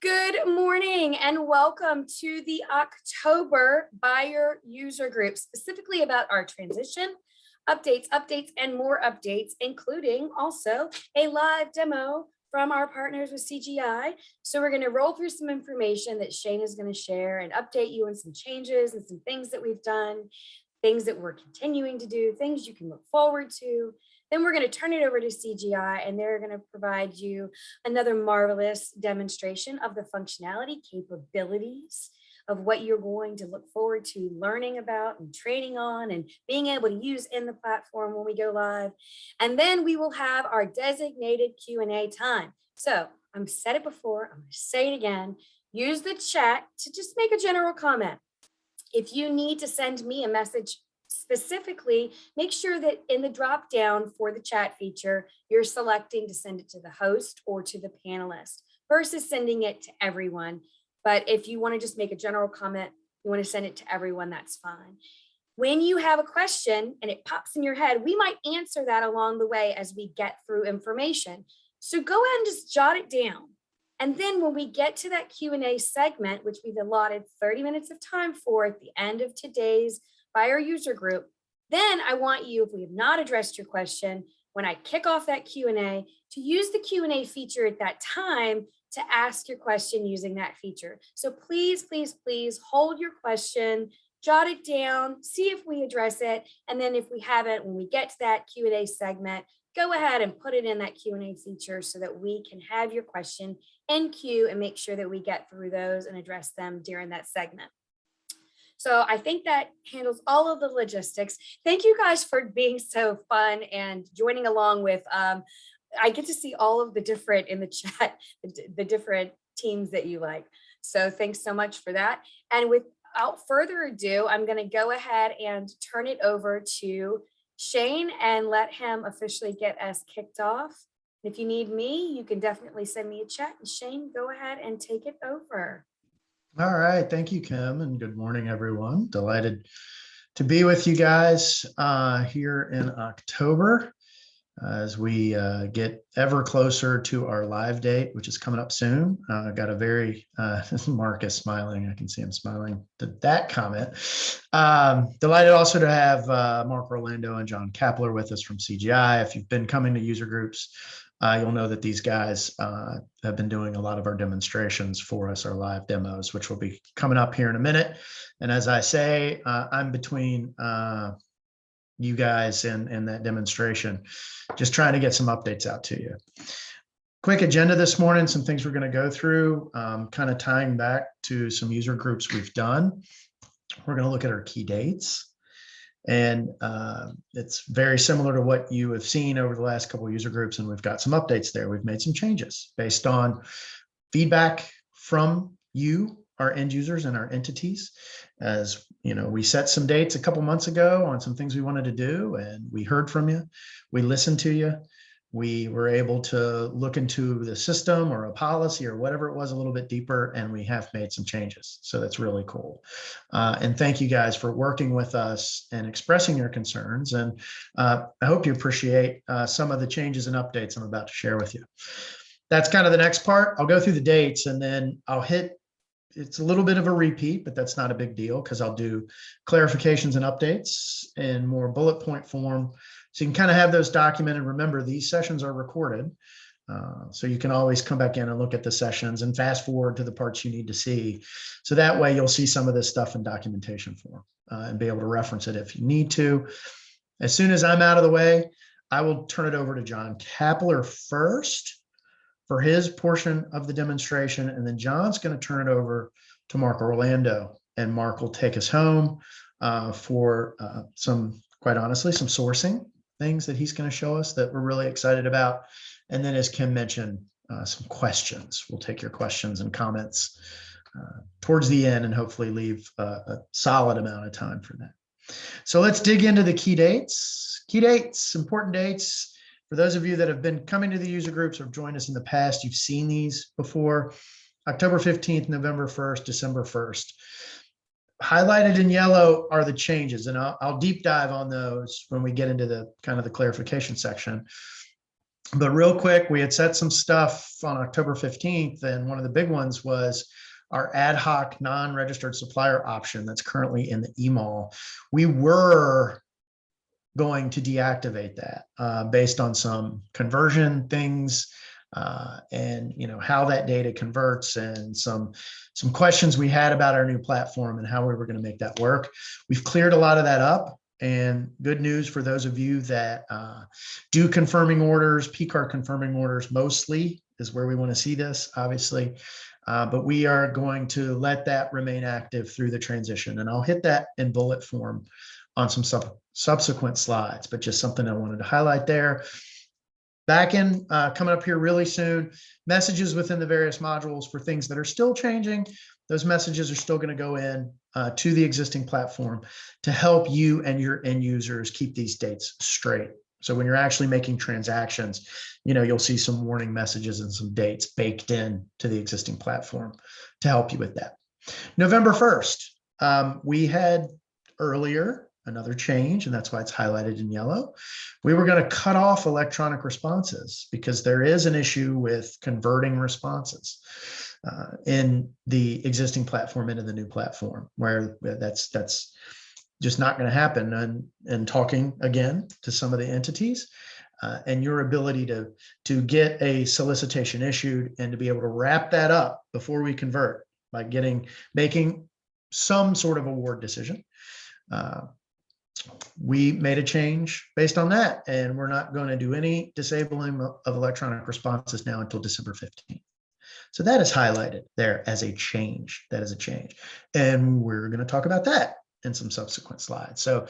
Good morning and welcome to the October buyer user group, specifically about our transition, updates, and more updates, including also a live demo from our partners with CGI. So we're going to roll through some information that Shane is going to share and update you on some changes and some things that we've done, things that we're continuing to do, things you can look forward to. Then we're going to turn it over to CGI and they're going to provide you another marvelous demonstration of the functionality, capabilities of what you're going to look forward to learning about and training on and being able to use in the platform when we go live. And then we will have our designated Q&A time. So I'm said it before, I'm going to say it again. Use the chat to just make a general comment. If you need to send me a message specifically, make sure that in the drop down for the chat feature, you're selecting to send it to the host or to the panelist versus sending it to everyone. But if you want to just make a general comment, you want to send it to everyone, that's fine. When you have a question and it pops in your head, we might answer that along the way as we get through information. So go ahead and just jot it down. And then when we get to that Q&A segment, which we've allotted 30 minutes of time for at the end of today's buyer user group, then I want you, if we have not addressed your question, when I kick off that Q&A, to use the Q&A feature at that time to ask your question using that feature. So please, please, please hold your question, jot it down, see if we address it. And then if we haven't, when we get to that Q&A segment, go ahead and put it in that Q&A feature so that we can have your question in queue and make sure that we get through those and address them during that segment. So I think that handles all of the logistics. Thank you guys for being so fun and joining along with, I get to see all of the different in the chat, the different teams that you like. So thanks so much for that. And without further ado, I'm going to go ahead and turn it over to Shane and let him officially get us kicked off. If you need me, you can definitely send me a chat. And Shane, go ahead and take it over. All right. Thank you, Kim, and good morning, everyone. Delighted to be with you guys here in October as we get ever closer to our live date, which is coming up soon. Got a very, Mark is smiling. I can see him smiling to that comment. Delighted also to have Mark Orlando and John Kapler with us from CGI. If you've been coming to user groups, you'll know that these guys have been doing a lot of our demonstrations for us, our live demos, which will be coming up here in a minute. And as I say, I'm between you guys and that demonstration, just trying to get some updates out to you. Quick agenda this morning, some things we're going to go through, kind of tying back to some user groups we've done. We're going to look at our key dates. And it's very similar to what you have seen over the last couple of user groups, and we've got some updates there. We've made some changes based on feedback from you, our end users and our entities. As you know, we set some dates a couple months ago on some things we wanted to do, and we heard from you. We listened to you. We were able to look into the system or a policy or whatever it was a little bit deeper, and we have made some changes. So that's really cool. And thank you guys for working with us and expressing your concerns. And I hope you appreciate some of the changes and updates I'm about to share with you. That's kind of the next part. I'll go through the dates and then I'll hit, it's a little bit of a repeat, but that's not a big deal because I'll do clarifications and updates in more bullet point form. So you can kind of have those documented. Remember, these sessions are recorded. So you can always come back in and look at the sessions and fast forward to the parts you need to see. So that way you'll see some of this stuff in documentation form and be able to reference it if you need to. As soon as I'm out of the way, I will turn it over to John Kapler first for his portion of the demonstration. And then John's going to turn it over to Mark Orlando, and Mark will take us home for some, quite honestly, some sourcing things that he's going to show us that we're really excited about. And then, as Kim mentioned, some questions. We'll take your questions and comments towards the end and hopefully leave a solid amount of time for that. So let's dig into the key dates. Key dates, important dates. For those of you that have been coming to the user groups or joined us in the past, you've seen these before. October 15th, November 1st, December 1st. Highlighted in yellow are the changes, and I'll deep dive on those when we get into the kind of the clarification section. But real quick, we had set some stuff on October 15th, and one of the big ones was our ad hoc non-registered supplier option that's currently in the email. We were going to deactivate that based on some conversion things and how that data converts and some questions we had about our new platform and how we were going to make that work. We've cleared a lot of that up. And good news for those of you that do confirming orders, P-card confirming orders mostly is where we want to see this, obviously. But we are going to let that remain active through the transition. And I'll hit that in bullet form on some subsequent slides, but just something I wanted to highlight there. Back in coming up here really soon, messages within the various modules for things that are still changing. Those messages are still going to go in to the existing platform to help you and your end users keep these dates straight. So when you're actually making transactions, you'll see some warning messages and some dates baked in to the existing platform to help you with that. November 1st, we had earlier another change, and that's why it's highlighted in yellow. We were going to cut off electronic responses because there is an issue with converting responses in the existing platform into the new platform, where that's just not going to happen. And talking again to some of the entities and your ability to get a solicitation issued and to be able to wrap that up before we convert by making some sort of award decision. We made a change based on that, and we're not going to do any disabling of electronic responses now until December 15th. So that is highlighted there as a change. That is a change. And we're going to talk about that in some subsequent slides. So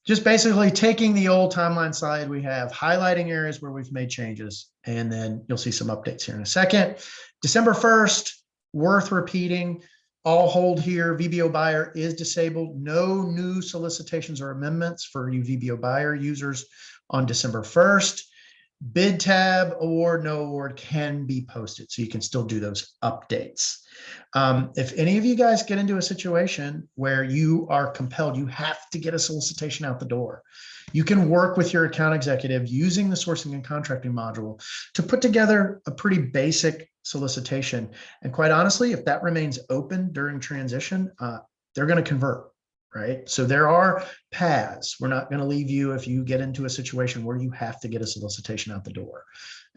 just basically taking the old timeline slide we have, highlighting areas where we've made changes, and then you'll see some updates here in a second. December 1st, worth repeating. All hold here, VBO buyer is disabled. No new solicitations or amendments for you VBO buyer users on December 1st. Bid tab, award, no award can be posted, so you can still do those updates. If any of you guys get into a situation where you are compelled, you have to get a solicitation out the door, you can work with your account executive using the sourcing and contracting module to put together a pretty basic solicitation. And quite honestly, if that remains open during transition, they're going to convert, right? So there are paths. We're not going to leave you if you get into a situation where you have to get a solicitation out the door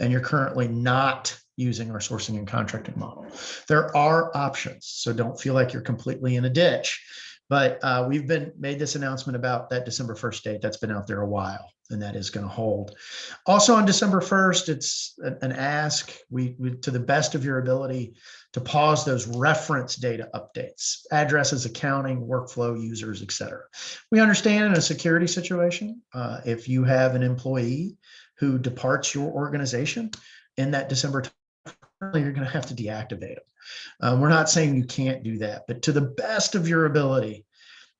and you're currently not using our sourcing and contracting model. There are options. So don't feel like you're completely in a ditch. But we've made this announcement about that December 1st date. That's been out there a while, and that is going to hold. Also on December 1st, it's an ask, we to the best of your ability, to pause those reference data updates, addresses, accounting, workflow, users, et cetera. We understand in a security situation, if you have an employee who departs your organization in that December time, you're going to have to deactivate them. We're not saying you can't do that, but to the best of your ability,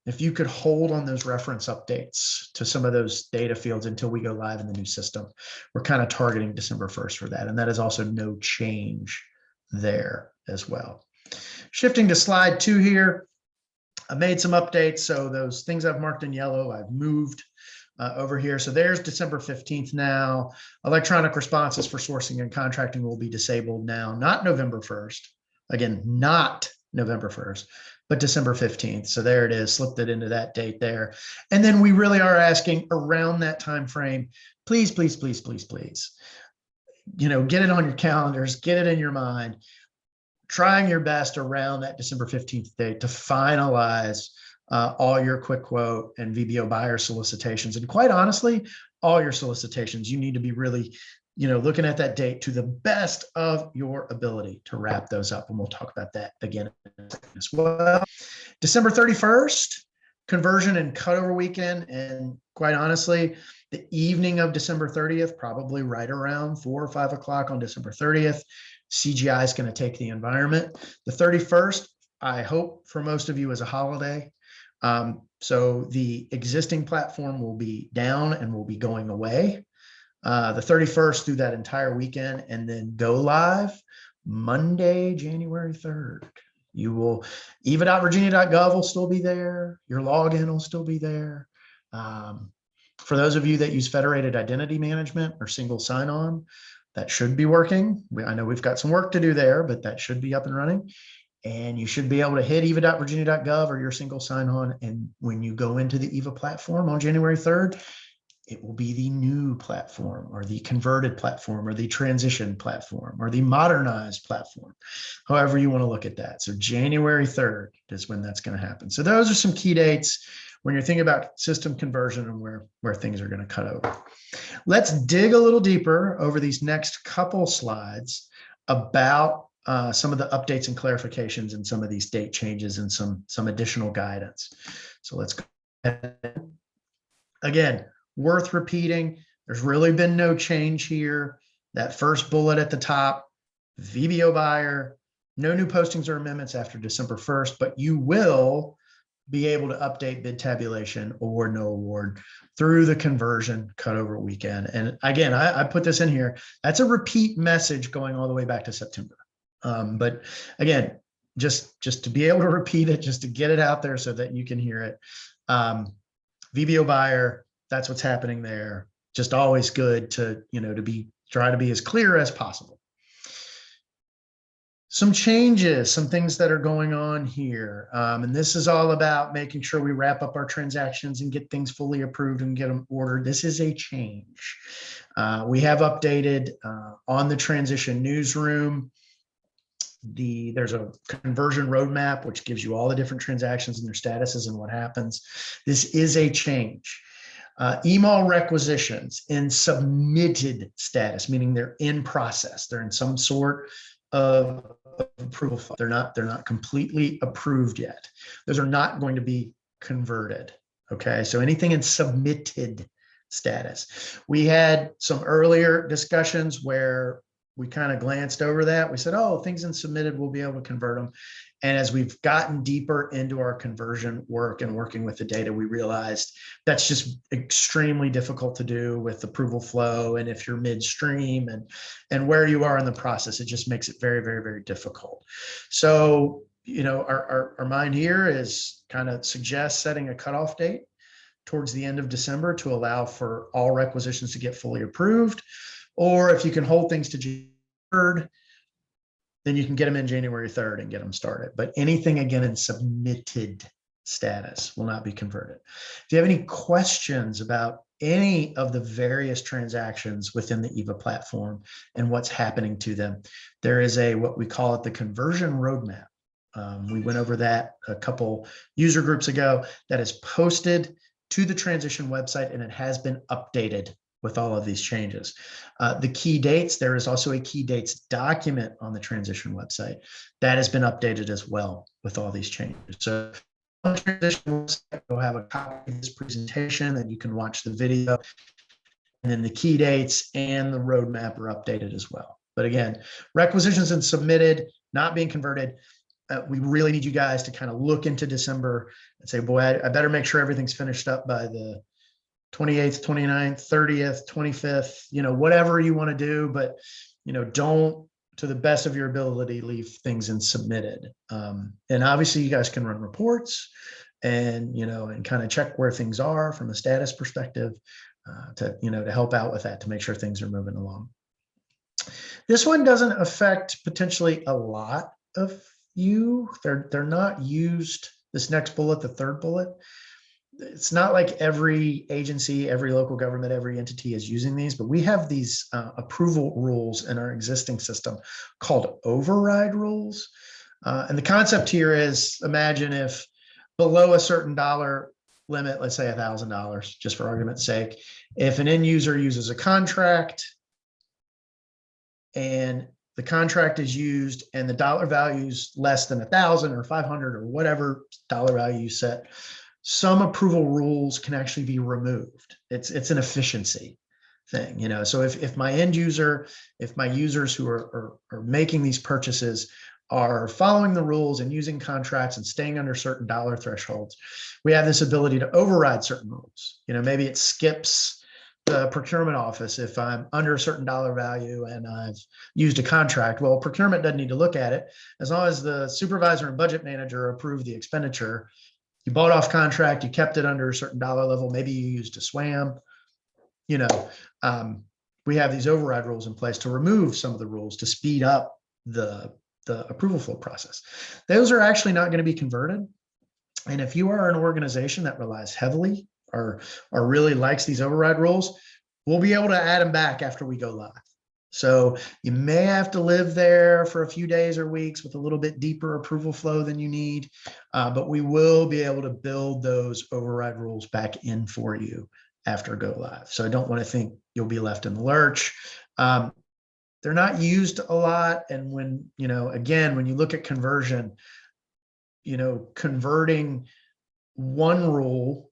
if you could hold on those reference updates to some of those data fields until we go live in the new system, we're kind of targeting December 1st for that. And that is also no change there as well. Shifting to slide 2 here, I made some updates. So those things I've marked in yellow, I've moved over here. So there's December 15th now. Electronic responses for sourcing and contracting will be disabled now, not November 1st. Again, not November 1st, but December 15th. So there it is, slipped it into that date there. And then we really are asking around that time frame, please, please, please, please, please, get it on your calendars, get it in your mind, trying your best around that December 15th date to finalize all your quick quote and VBO buyer solicitations. And quite honestly, all your solicitations, you need to be really, looking at that date to the best of your ability to wrap those up. And we'll talk about that again as well. December 31st, conversion and cutover weekend. And quite honestly, the evening of December 30th, probably right around 4 or 5 o'clock on December 30th, CGI is going to take the environment. The 31st, I hope for most of you, is a holiday. So the existing platform will be down and will be going away the 31st through that entire weekend, and then go live Monday, January 3rd. You will, eva.virginia.gov will still be there. Your login will still be there. For those of you that use federated identity management or single sign-on, that should be working. I know we've got some work to do there, but that should be up and running. And you should be able to hit eva.virginia.gov or your single sign-on. And when you go into the EVA platform on January 3rd, it will be the new platform or the converted platform or the transition platform or the modernized platform, however you want to look at that. So January 3rd is when that's going to happen. So those are some key dates when you're thinking about system conversion and where things are going to cut over. Let's dig a little deeper over these next couple slides about some of the updates and clarifications and some of these date changes and some additional guidance. So let's go ahead. Again, worth repeating, there's really been no change here. That first bullet at the top, VBO buyer, no new postings or amendments after December 1st, but you will be able to update bid tabulation, award, no award through the conversion cutover weekend. And again, I put this in here. That's a repeat message going all the way back to September. But again, just to be able to repeat it, just to get it out there so that you can hear it. VBO buyer, that's what's happening there. Just always good to, try to be as clear as possible. Some changes, some things that are going on here. And this is all about making sure we wrap up our transactions and get things fully approved and get them ordered. This is a change. We have updated on the transition newsroom. There's a conversion roadmap, which gives you all the different transactions and their statuses and what happens. This is a change. Email requisitions in submitted status, meaning they're in process. They're in some sort of approval. They're not completely approved yet. Those are not going to be converted. Okay, so anything in submitted status. We had some earlier discussions where we kind of glanced over that. We said, oh, things in submitted, we'll be able to convert them. And as we've gotten deeper into our conversion work and working with the data, we realized that's just extremely difficult to do with approval flow. And if you're midstream and where you are in the process, it just makes it very, very, very difficult. So, our mind here is kind of suggests setting a cutoff date towards the end of December to allow for all requisitions to get fully approved. Or if you can hold things to January 3rd, then you can get them in January 3rd and get them started. But anything again in submitted status will not be converted. If you have any questions about any of the various transactions within the EVA platform and what's happening to them, there is what we call it the conversion roadmap. We went over that a couple user groups ago. That is posted to the transition website and it has been updated with all of these changes. The key dates, there is also a key dates document on the transition website that has been updated as well with all these changes. So on the transition website, you'll have a copy of this presentation and you can watch the video. And then the key dates and the roadmap are updated as well. But again, requisitions and submitted, not being converted. We really need you guys to kind of look into December and say, boy, I better make sure everything's finished up by the 28th, 29th, 30th, 25th, whatever you want to do, but, don't, to the best of your ability, leave things in submitted. And obviously you guys can run reports and, and kind of check where things are from a status perspective to help out with that, to make sure things are moving along. This one doesn't affect potentially a lot of you. They're not used. This next bullet, the third bullet, it's not like every agency, every local government, every entity is using these, but we have these approval rules in our existing system called override rules. And the concept here is, imagine if below a certain dollar limit, let's say $1,000, just for argument's sake, if an end user uses a contract and the contract is used and the dollar value is less than 1,000 or 500 or whatever dollar value you set, some approval rules can actually be removed. It's an efficiency thing, So if my end user, if my users who are making these purchases are following the rules and using contracts and staying under certain dollar thresholds, we have this ability to override certain rules. Maybe it skips the procurement office if I'm under a certain dollar value and I've used a contract. Well, procurement doesn't need to look at it. As long as the supervisor and budget manager approve the expenditure, you bought off contract, you kept it under a certain dollar level, maybe you used a SWAM, we have these override rules in place to remove some of the rules to speed up the approval flow process. Those are actually not going to be converted. And if you are an organization that relies heavily or really likes these override rules, we'll be able to add them back after we go live. So you may have to live there for a few days or weeks with a little bit deeper approval flow than you need, but we will be able to build those override rules back in for you after go live. So I don't want to think you'll be left in the lurch. They're not used a lot. And when, again, when you look at conversion, converting one rule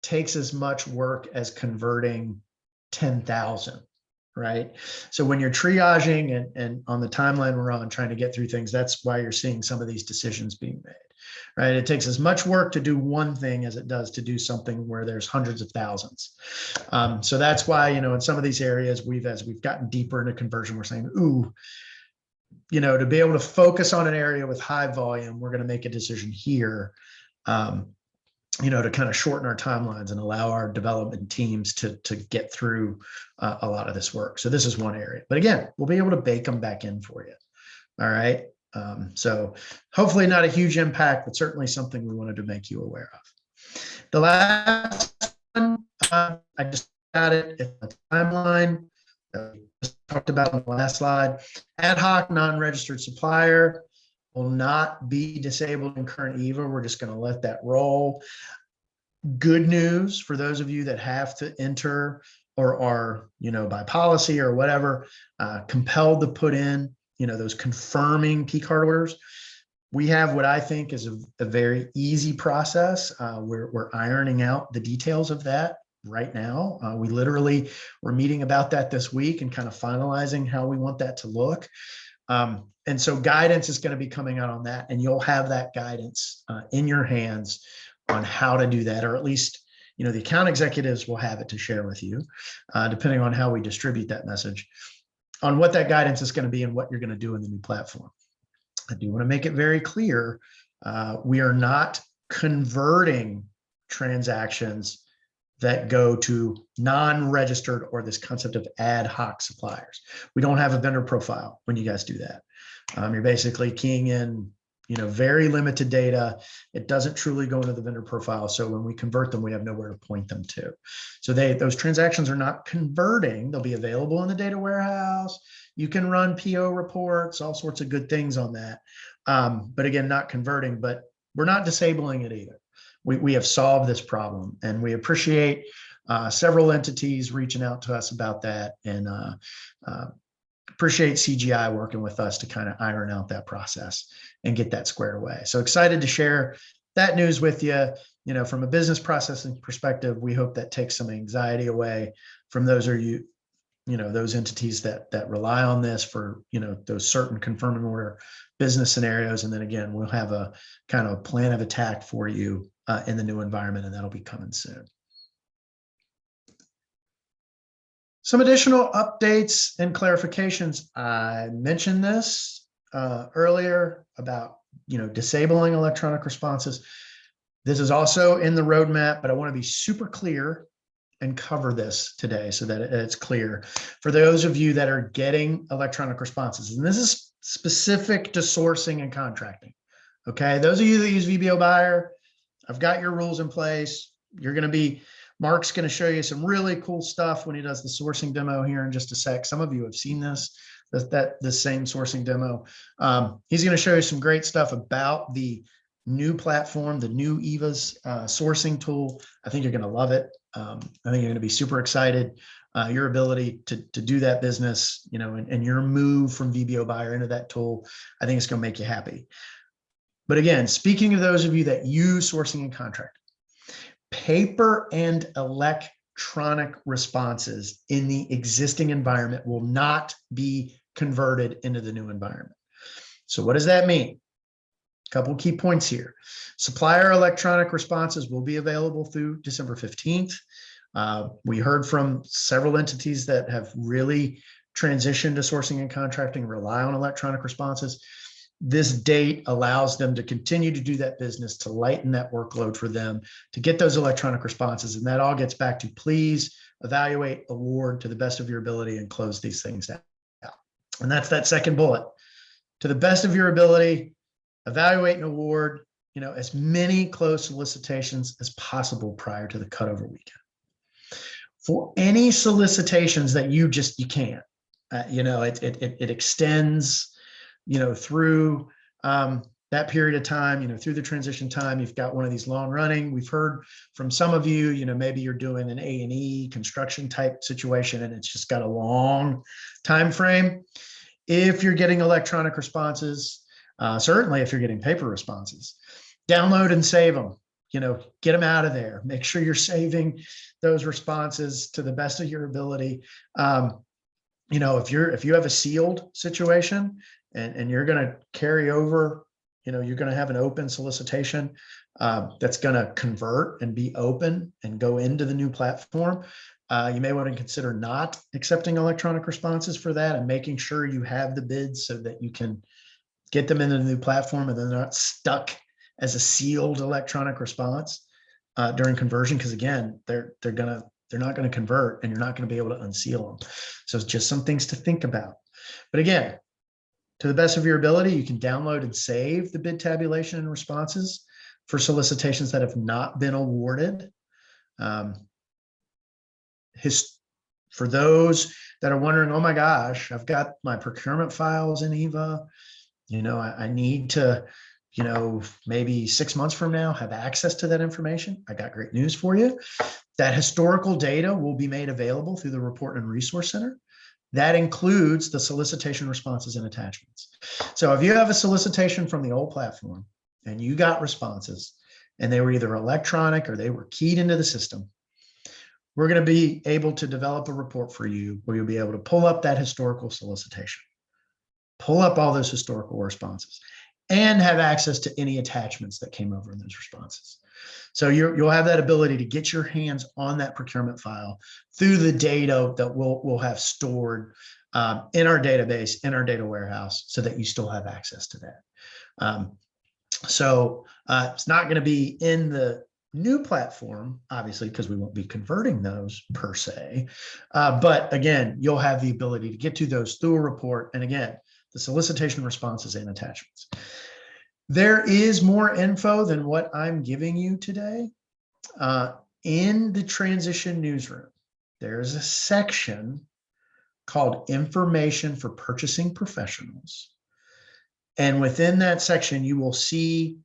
takes as much work as converting 10,000, right? So when you're triaging and on the timeline we're on trying to get through things, that's why you're seeing some of these decisions being made, right? It takes as much work to do one thing as it does to do something where there's hundreds of thousands. So that's why, in some of these areas, as we've gotten deeper into conversion, we're saying, ooh, to be able to focus on an area with high volume, we're going to make a decision here, to kind of shorten our timelines and allow our development teams to get through a lot of this work. So this is one area, but again, we'll be able to bake them back in for you. All right. So hopefully not a huge impact, but certainly something we wanted to make you aware of. The last one, I just got it. It's a timeline. Just talked about on the last slide. Ad hoc non-registered supplier will not be disabled in current EVA. We're just going to let that roll. Good news for those of you that have to enter or are, by policy or whatever, compelled to put in, those confirming P card orders. We have what I think is a very easy process. We're ironing out the details of that right now. We're meeting about that this week and kind of finalizing how we want that to look. And so guidance is going to be coming out on that, and you'll have that guidance in your hands on how to do that, or at least, the account executives will have it to share with you, depending on how we distribute that message, on what that guidance is going to be and what you're going to do in the new platform. I do want to make it very clear, we are not converting transactions that go to non-registered or this concept of ad hoc suppliers. We don't have a vendor profile when you guys do that. You're basically keying in, very limited data. It doesn't truly go into the vendor profile. So when we convert them, we have nowhere to point them to. So those transactions are not converting. They'll be available in the data warehouse. You can run PO reports, all sorts of good things on that. But again, not converting, but we're not disabling it either. We have solved this problem, and we appreciate several entities reaching out to us about that, and appreciate CGI working with us to kind of iron out that process and get that squared away. So excited to share that news with you. From a business processing perspective, we hope that takes some anxiety away from those those entities that rely on this for, those certain confirming order business scenarios. And then again, we'll have a kind of plan of attack for you in the new environment, and that'll be coming soon. Some additional updates and clarifications. I mentioned this earlier about, disabling electronic responses. This is also in the roadmap, but I want to be super clear and cover this today so that it's clear for those of you that are getting electronic responses. And this is specific to sourcing and contracting. Okay. Those of you that use VBO Buyer, I've got your rules in place. Mark's going to show you some really cool stuff when he does the sourcing demo here in just a sec. Some of you have seen this same sourcing demo. He's going to show you some great stuff about the new platform, the new EVA's sourcing tool. I think you're going to love it. I think you're going to be super excited. Your ability to do that business, and your move from VBO Buyer into that tool, I think it's going to make you happy. But again, speaking of those of you that use sourcing and contracting, paper and electronic responses in the existing environment will not be converted into the new environment. So what does that mean? A couple of key points here. Supplier electronic responses will be available through December 15th. We heard from several entities that have really transitioned to sourcing and contracting, rely on electronic responses. This date allows them to continue to do that business, to lighten that workload for them, to get those electronic responses. And that all gets back to, please evaluate, award to the best of your ability, and close these things out. And that's that second bullet. To the best of your ability, evaluate and award, as many closed solicitations as possible prior to the cutover weekend. For any solicitations that you can't, it extends, through that period of time, through the transition time. You've got one of these long running. We've heard from some of you, maybe you're doing an A&E construction type situation and it's just got a long time frame. If you're getting electronic responses, certainly if you're getting paper responses, download and save them. Get them out of there. Make sure you're saving those responses to the best of your ability. If you have a sealed situation and you're going to carry over, you're going to have an open solicitation that's going to convert and be open and go into the new platform. You may want to consider not accepting electronic responses for that and making sure you have the bids so that you can get them into the new platform and they're not stuck as a sealed electronic response during conversion. Because again, they're not going to convert and you're not going to be able to unseal them. So it's just some things to think about. But again, to the best of your ability, you can download and save the bid tabulation and responses for solicitations that have not been awarded. For those that are wondering, oh my gosh, I've got my procurement files in EVA. I need to, maybe 6 months from now have access to that information. I got great news for you. That historical data will be made available through the Report and Resource Center. That includes the solicitation responses and attachments. So if you have a solicitation from the old platform and you got responses and they were either electronic or they were keyed into the system, we're going to be able to develop a report for you where you'll be able to pull up that historical solicitation, pull up all those historical responses, and have access to any attachments that came over in those responses. So you'll have that ability to get your hands on that procurement file through the data that we'll have stored in our database, in our data warehouse, so that you still have access to that. It's not going to be in the new platform, obviously, because we won't be converting those per se. But again, you'll have the ability to get to those through a report. And again, the solicitation responses and attachments. There is more info than what I'm giving you today. In the transition newsroom, there's a section called Information for Purchasing Professionals. And within that section, you will see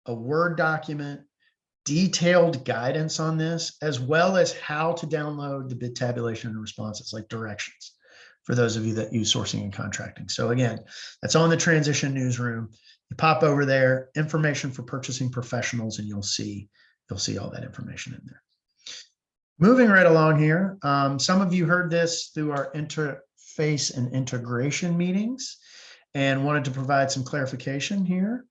a Word document, detailed guidance on this, as well as how to download the bid tabulation and responses, like directions for those of you that use sourcing and contracting. So again, that's on the transition newsroom. You pop over there, Information for Purchasing Professionals, and you'll see all that information in there. Moving right along here, some of you heard this through our interface and integration meetings and wanted to provide some clarification here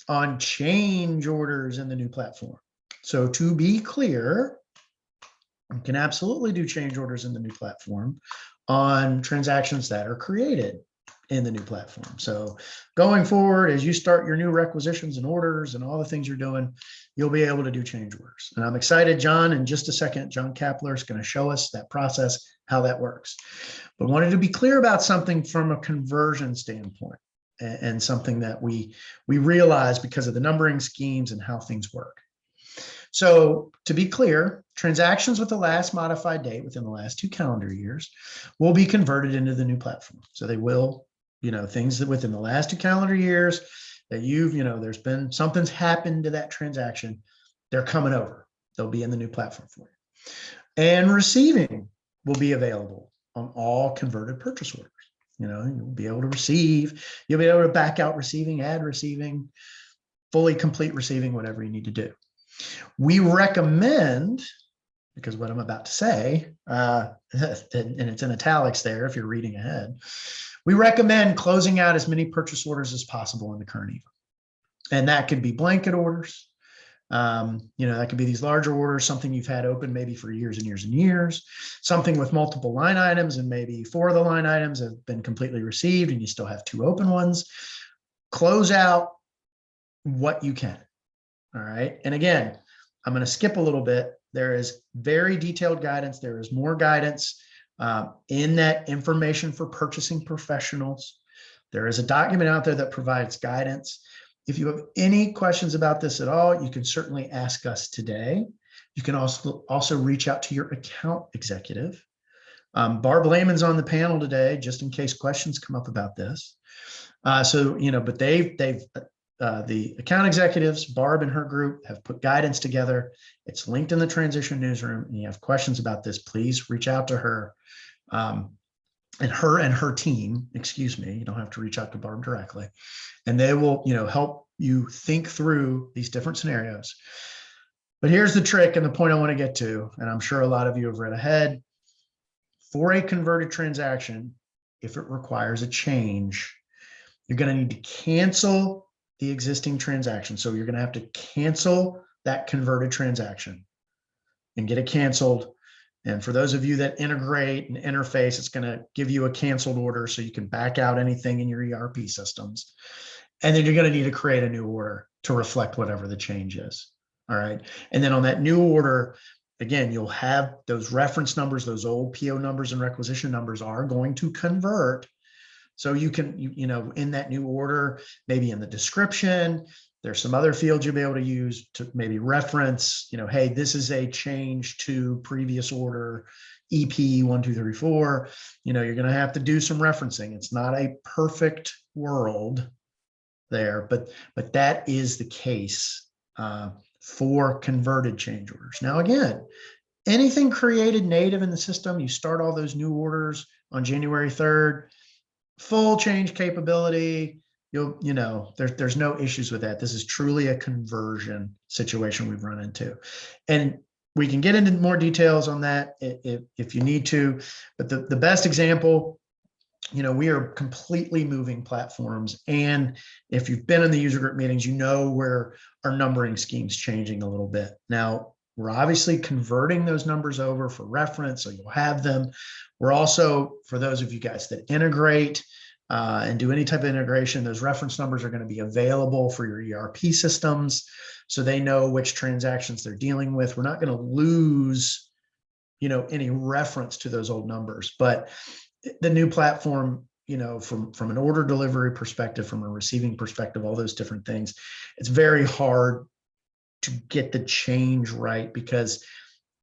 on change orders in the new platform. So to be clear, you can absolutely do change orders in the new platform on transactions that are created in the new platform. So going forward, as you start your new requisitions and orders and all the things you're doing, you'll be able to do change orders. And I'm excited, John, in just a second, John Kapler is going to show us that process, how that works. But wanted to be clear about something from a conversion standpoint and something that we realize because of the numbering schemes and how things work. So to be clear, transactions with the last modified date within the last 2 calendar years will be converted into the new platform. So they will, things that within the last 2 calendar years that there's been, something's happened to that transaction, they're coming over. They'll be in the new platform for you. And receiving will be available on all converted purchase orders. You'll be able to receive, you'll be able to back out receiving, add receiving, fully complete receiving, whatever you need to do. We recommend, because what I'm about to say, and it's in italics there if you're reading ahead, we recommend closing out as many purchase orders as possible in the current EVA. And that could be blanket orders. That could be these larger orders, something you've had open maybe for years and years and years, something with multiple line items, and maybe 4 of the line items have been completely received and you still have 2 open ones. Close out what you can. All right. And again, I'm going to skip a little bit. There is very detailed guidance. There is more guidance in that information for purchasing professionals. There is a document out there that provides guidance. If you have any questions about this at all, you can certainly ask us today. You can also reach out to your account executive. Barb Lehman's on the panel today, just in case questions come up about this. But the account executives, Barb and her group, have put guidance together. It's linked in the transition newsroom. And you have questions about this, please reach out to her. And her team, excuse me, you don't have to reach out to Barb directly, and they will, help you think through these different scenarios. But here's the trick and the point I want to get to, and I'm sure a lot of you have read ahead. For a converted transaction, if it requires a change, you're going to need to cancel the existing transaction. So you're going to have to cancel that converted transaction and get it canceled. And for those of you that integrate and interface, it's going to give you a canceled order so you can back out anything in your ERP systems. And then you're going to need to create a new order to reflect whatever the change is. All right. And then on that new order, again, you'll have those reference numbers, those old PO numbers and requisition numbers are going to convert. So you can, in that new order, maybe in the description, there's some other fields you'll be able to use to maybe reference, hey, this is a change to previous order, EP 1234. You're going to have to do some referencing. It's not a perfect world there, but that is the case for converted change orders. Now, again, anything created native in the system, you start all those new orders on January 3rd, full change capability. There's no issues with that. This is truly a conversion situation we've run into. And we can get into more details on that if you need to. But the best example, we are completely moving platforms. And if you've been in the user group meetings, where our numbering scheme's changing a little bit. Now, we're obviously converting those numbers over for reference, so you'll have them. We're also, for those of you guys that integrate and do any type of integration, those reference numbers are going to be available for your ERP systems, so they know which transactions they're dealing with. We're not going to lose, any reference to those old numbers. But the new platform, from an order delivery perspective, from a receiving perspective, all those different things, it's very hard to get the change right because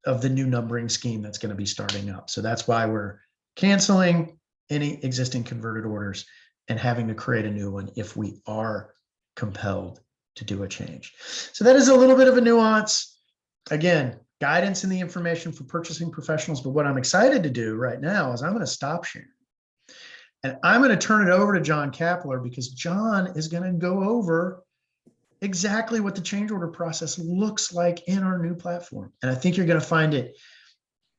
of the new numbering scheme that's going to be starting up. So that's why we're canceling any existing converted orders and having to create a new one if we are compelled to do a change. So that is a little bit of a nuance. Again, guidance in the information for purchasing professionals. But what I'm excited to do right now is I'm going to stop sharing. And I'm going to turn it over to John Kapler, because John is going to go over exactly what the change order process looks like in our new platform. And I think you're going to find it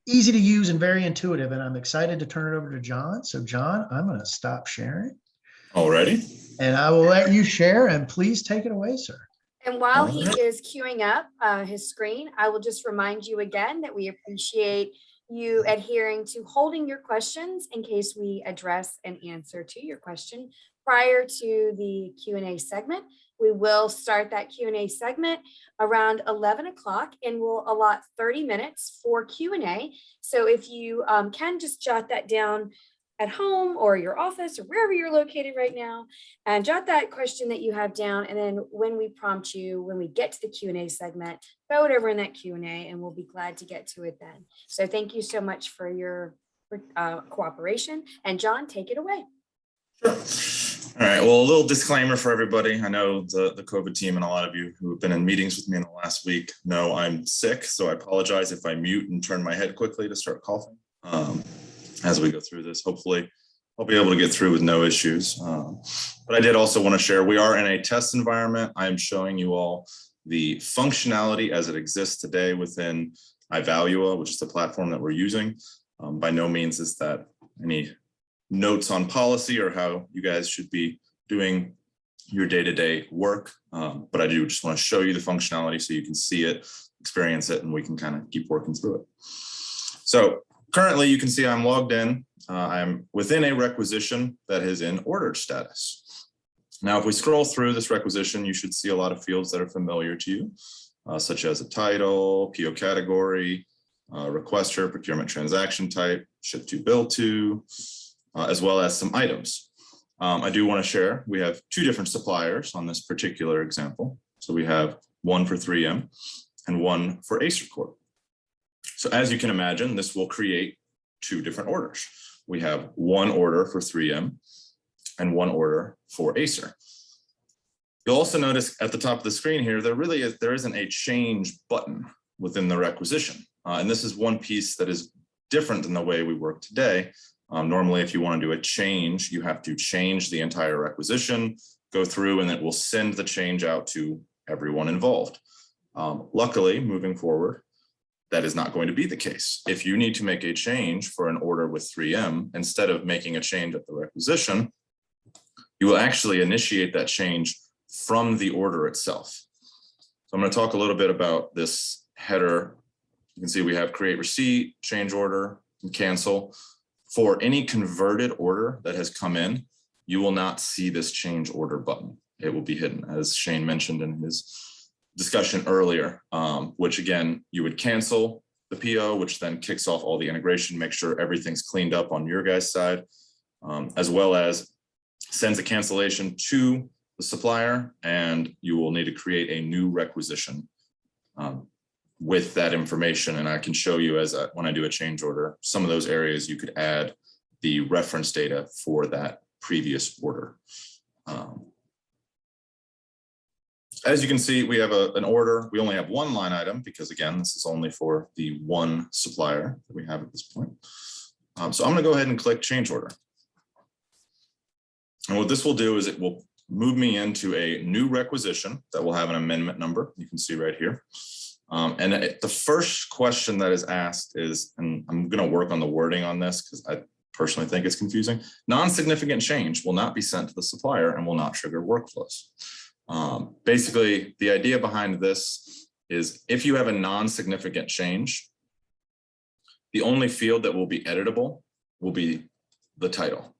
easy to use and very intuitive. And I'm excited to turn it over to John. So John, I'm going to stop sharing. Alrighty. And I will let you share, and please take it away, sir. And while he is queuing up his screen, I will just remind you again that we appreciate you adhering to holding your questions in case we address and answer to your question prior to the Q&A segment. We will start that Q&A segment around 11 o'clock, and we'll allot 30 minutes for Q&A. So if you can just jot that down at home or your office or wherever you're located right now, and jot that question that you have down. And then when we prompt you, when we get to the Q&A segment, throw it over in that Q&A, and we'll be glad to get to it then. So thank you so much for your cooperation. And John, take it away. Sure. All right. Well, a little disclaimer for everybody. I know the COVID team and a lot of you who have been in meetings with me in the last week know I'm sick. So I apologize if I mute and turn my head quickly to start coughing as we go through this. Hopefully I'll be able to get through with no issues. But I did also want to share, we are in a test environment. I am showing you all the functionality as it exists today within iValua, which is the platform that we're using. By no means is that any notes on policy or how you guys should be doing your day-to-day work. But I do just want to show you the functionality so you can see it, experience it, and we can kind of keep working through it. So currently you can see I'm logged in. I'm within a requisition that is in ordered status. Now, if we scroll through this requisition, you should see a lot of fields that are familiar to you. such as a title, PO category, requester, procurement transaction type, ship to, bill to, as well as some items. I do want to share, we have two different suppliers on this particular example. So we have one for 3M and one for Acer Corp. So as you can imagine, this will create two different orders. We have one order for 3M and one order for Acer. You'll also notice at the top of the screen here, there isn't a change button within the requisition. And this is one piece that is different than the way we work today. Normally, if you want to do a change, you have to change the entire requisition, go through, and it will send the change out to everyone involved. Luckily, moving forward, that is not going to be the case. If you need to make a change for an order with 3M, instead of making a change at the requisition, you will actually initiate that change from the order itself. So I'm going to talk a little bit about this header. You can see we have create receipt, change order, and cancel. For any converted order that has come in, you will not see this change order button. It will be hidden, as Shane mentioned in his discussion earlier, which again, you would cancel the PO, which then kicks off all the integration, make sure everything's cleaned up on your guys' side, as well as sends a cancellation to the supplier, and you will need to create a new requisition with that information. And I can show you when I do a change order, some of those areas you could add the reference data for that previous order. As you can see, we have an order. We only have one line item because, again, this is only for the one supplier that we have at this point. So I'm going to go ahead and click change order. And what this will do is it will move me into a new requisition that will have an amendment number. You can see right here. And the first question that is asked is, and I'm going to work on the wording on this because I personally think it's confusing. Non-significant change will not be sent to the supplier and will not trigger workflows. Basically, the idea behind this is if you have a non-significant change, the only field that will be editable will be the title.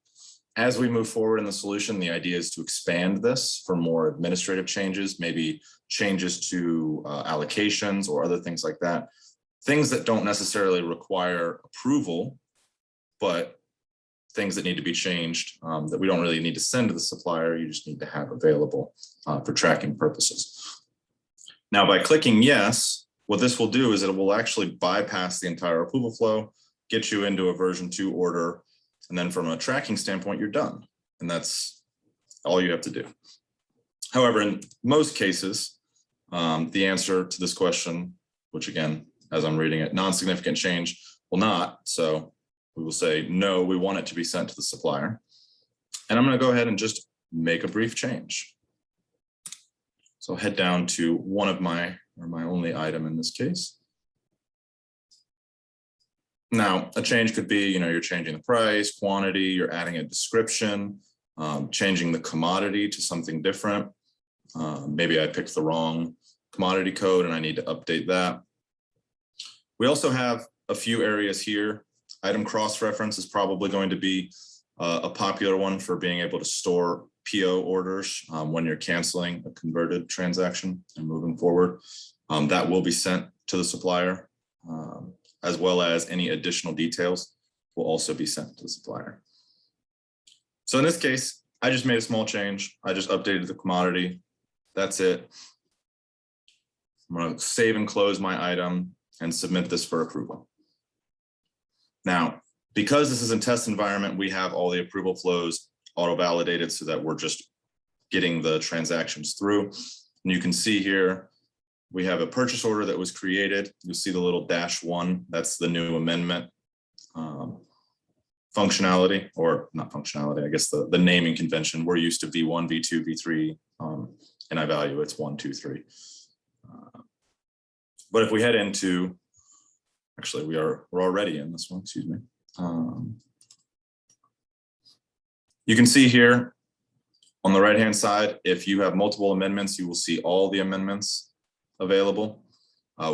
As we move forward in the solution, the idea is to expand this for more administrative changes, maybe changes to allocations or other things like that. Things that don't necessarily require approval, but things that need to be changed that we don't really need to send to the supplier, you just need to have available for tracking purposes. Now, by clicking yes, what this will do is it will actually bypass the entire approval flow, get you into a version 2 order, and then from a tracking standpoint, you're done. And that's all you have to do. However, in most cases, the answer to this question, which again, as I'm reading it, non-significant change will not. So we will say, no, we want it to be sent to the supplier. And I'm going to go ahead and just make a brief change. So I'll head down to one of my only item in this case. Now, a change could be, you're changing the price, quantity, you're adding a description, changing the commodity to something different. Maybe I picked the wrong commodity code and I need to update that. We also have a few areas here. Item cross-reference is probably going to be a popular one for being able to store PO orders when you're canceling a converted transaction and moving forward. That will be sent to the supplier, as well as any additional details will also be sent to the supplier. So in this case, I just made a small change. I just updated the commodity. That's it. I'm going to save and close my item and submit this for approval. Now, because this is in test environment, we have all the approval flows auto-validated so that we're just getting the transactions through. And you can see here, we have a purchase order that was created. You'll see the little -1. That's the new amendment functionality, or not functionality, I guess the naming convention. We're used to V1, V2, V3, and I value it's 1, 2, 3. But if we head into, actually we're already in this one, excuse me. You can see here on the right-hand side, if you have multiple amendments, you will see all the amendments available.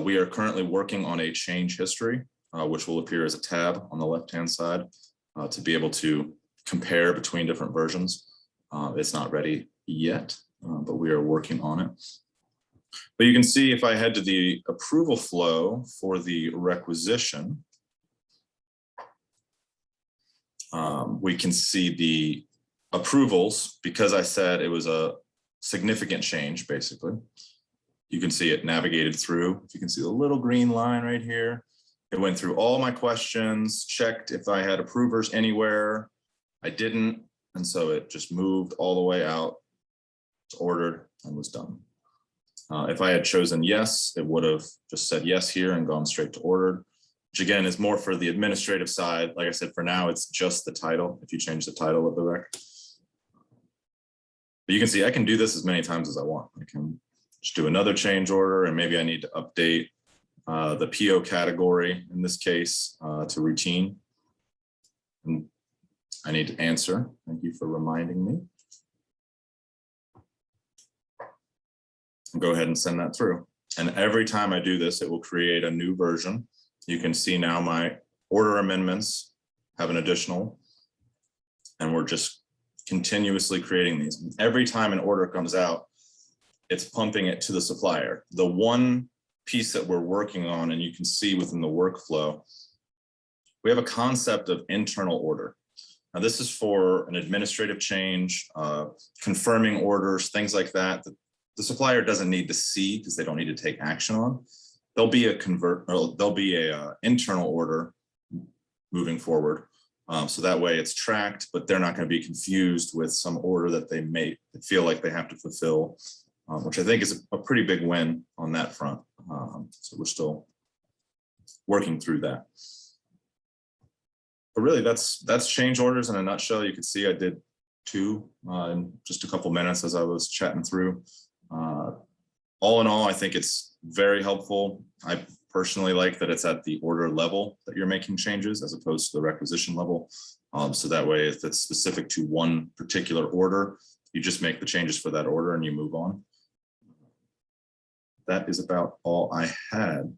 We are currently working on a change history, which will appear as a tab on the left-hand side to be able to compare between different versions. It's not ready yet, but we are working on it. But you can see if I head to the approval flow for the requisition, we can see the approvals because I said it was a significant change, basically. You can see it navigated through. You can see the little green line right here. It went through all my questions, checked if I had approvers anywhere. I didn't, and so it just moved all the way out, ordered, and was done. If I had chosen yes, it would have just said yes here and gone straight to ordered, which again is more for the administrative side. Like I said, for now, it's just the title. If you change the title of the rec. But you can see I can do this as many times as I want. I can just do another change order, and maybe I need to update the PO category in this case to routine. And I need to answer. Thank you for reminding me. Go ahead and send that through. And every time I do this, it will create a new version. You can see now my order amendments have an additional, and we're just continuously creating these. Every time an order comes out, it's pumping it to the supplier. The one piece that we're working on, and you can see within the workflow, we have a concept of internal order. Now, this is for an administrative change, confirming orders, things like that. The supplier doesn't need to see because they don't need to take action on. There'll be a internal order moving forward. So that way it's tracked, but they're not going to be confused with some order that they may feel like they have to fulfill, which I think is a pretty big win on that front. So we're still working through that. But really, that's change orders in a nutshell. You can see I did 2 in just a couple minutes as I was chatting through. All in all, I think it's very helpful. I personally like that it's at the order level that you're making changes as opposed to the requisition level. So that way, if it's specific to one particular order, you just make the changes for that order and you move on. That is about all I had.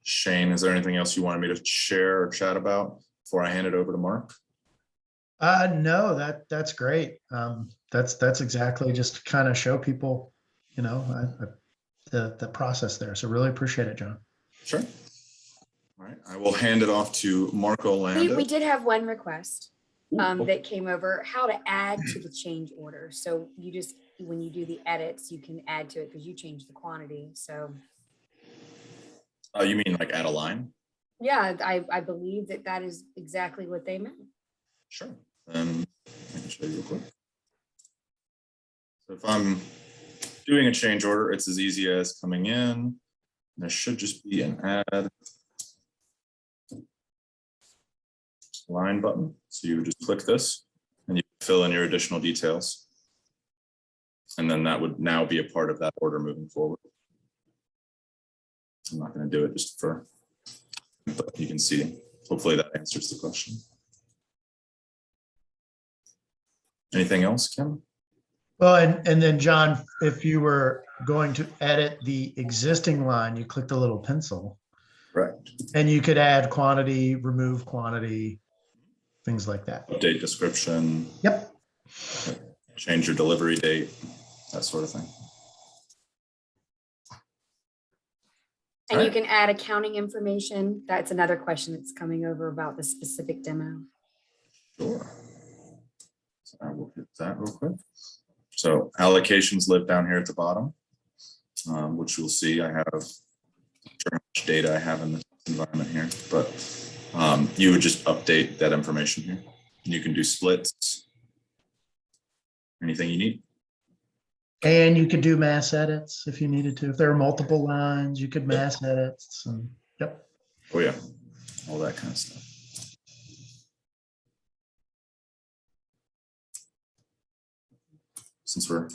Shane, is there anything else you wanted me to share or chat about before I hand it over to Mark? No, that's great. That's exactly just to kind of show people, you know, the process there. So really appreciate it, John. Sure. All right, I will hand it off to Mark Orlando. We did have one request that came over, how to add to the change order. So you just, when you do the edits, you can add to it because you change the quantity. So. You mean like add a line? Yeah, I believe that is exactly what they meant. Sure. Then I can show you real quick. So if I'm doing a change order, it's as easy as coming in. There should just be an add line button. So you would just click this and you fill in your additional details. And then that would now be a part of that order moving forward. I'm not going to do it just for, but you can see, hopefully that answers the question. Anything else, Kim? Well, and then John, if you were going to edit the existing line, you click the little pencil. Right. And you could add quantity, remove quantity, things like that. Update description. Yep. Change your delivery date, that sort of thing. And you can add accounting information. That's another question that's coming over about the specific demo. Sure. So I will hit that real quick. So allocations live down here at the bottom, which you'll see I have how much data I have in this environment here, but you would just update that information here. And you can do splits, anything you need. And you could do mass edits if you needed to. If there are multiple lines, you could mass edits. And, yep. Oh yeah, all that kind of stuff. Since I'll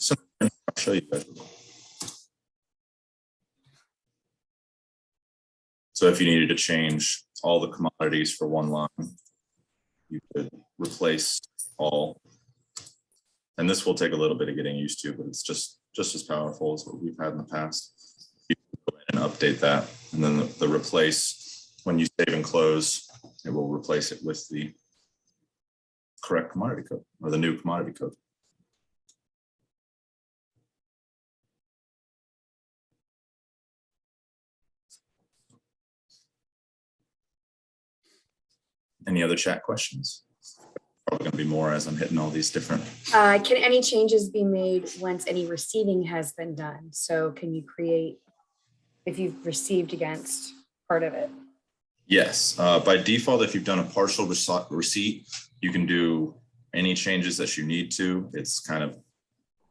show you guys. So if you needed to change all the commodities for one line, you could replace all. And this will take a little bit of getting used to, but it's just as powerful as what we've had in the past. You can go in and update that, and then the replace, when you save and close, it will replace it with the correct commodity code or the new commodity code. Any other chat questions? Probably going to be more as I'm hitting all these different. Can any changes be made once any receiving has been done? So can you create, if you've received against part of it? Yes, by default, if you've done a partial receipt, you can do any changes that you need to. It's kind of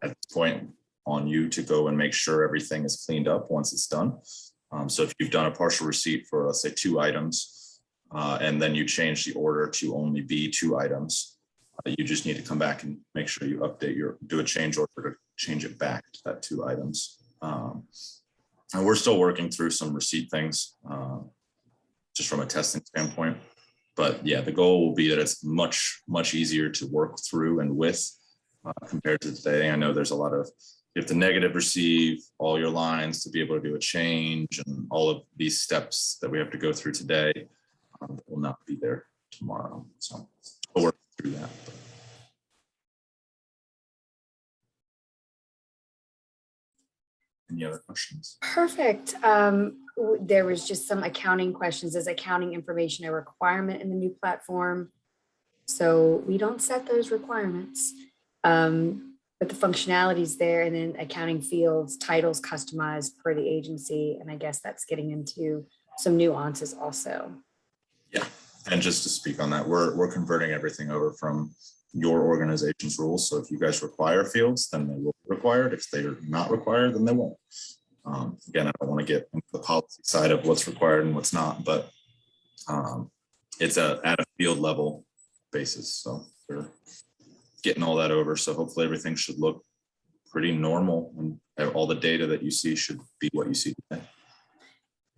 at this point on you to go and make sure everything is cleaned up once it's done. So if you've done a partial receipt for, let's say, 2 items, and then you change the order to only be 2 items, you just need to come back and make sure you update do a change order to change it back to that 2 items. And we're still working through some receipt things, just from a testing standpoint. But yeah, the goal will be that it's much, much easier to work through and with compared to today. I know there's a lot of, you have to negative receive all your lines to be able to do a change, and all of these steps that we have to go through today will not be there tomorrow. So we'll work through that. Any other questions? Perfect. There was just some accounting questions. Is accounting information a requirement in the new platform? So we don't set those requirements, but the functionality is there, and then accounting fields, titles customized per the agency. And I guess that's getting into some nuances also. Yeah, and just to speak on that, we're converting everything over from your organization's rules. So if you guys require fields, then they will be required. If they're not required, then they won't. Again, I don't want to get into the policy side of what's required and what's not, but it's at a field level basis. So we're getting all that over. So hopefully everything should look pretty normal, and all the data that you see should be what you see today.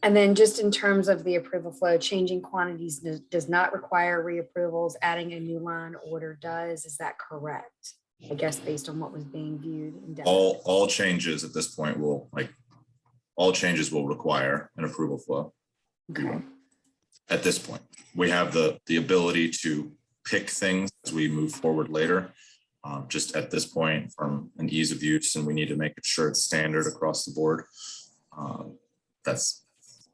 And then just in terms of the approval flow, changing quantities does not require reapprovals. Adding a new line order does. Is that correct? I guess based on what was being viewed. All changes at this point will require an approval flow. Okay. At this point, we have the ability to pick things as we move forward later. Just at this point, from an ease of use, and we need to make sure it's standard across the board. That's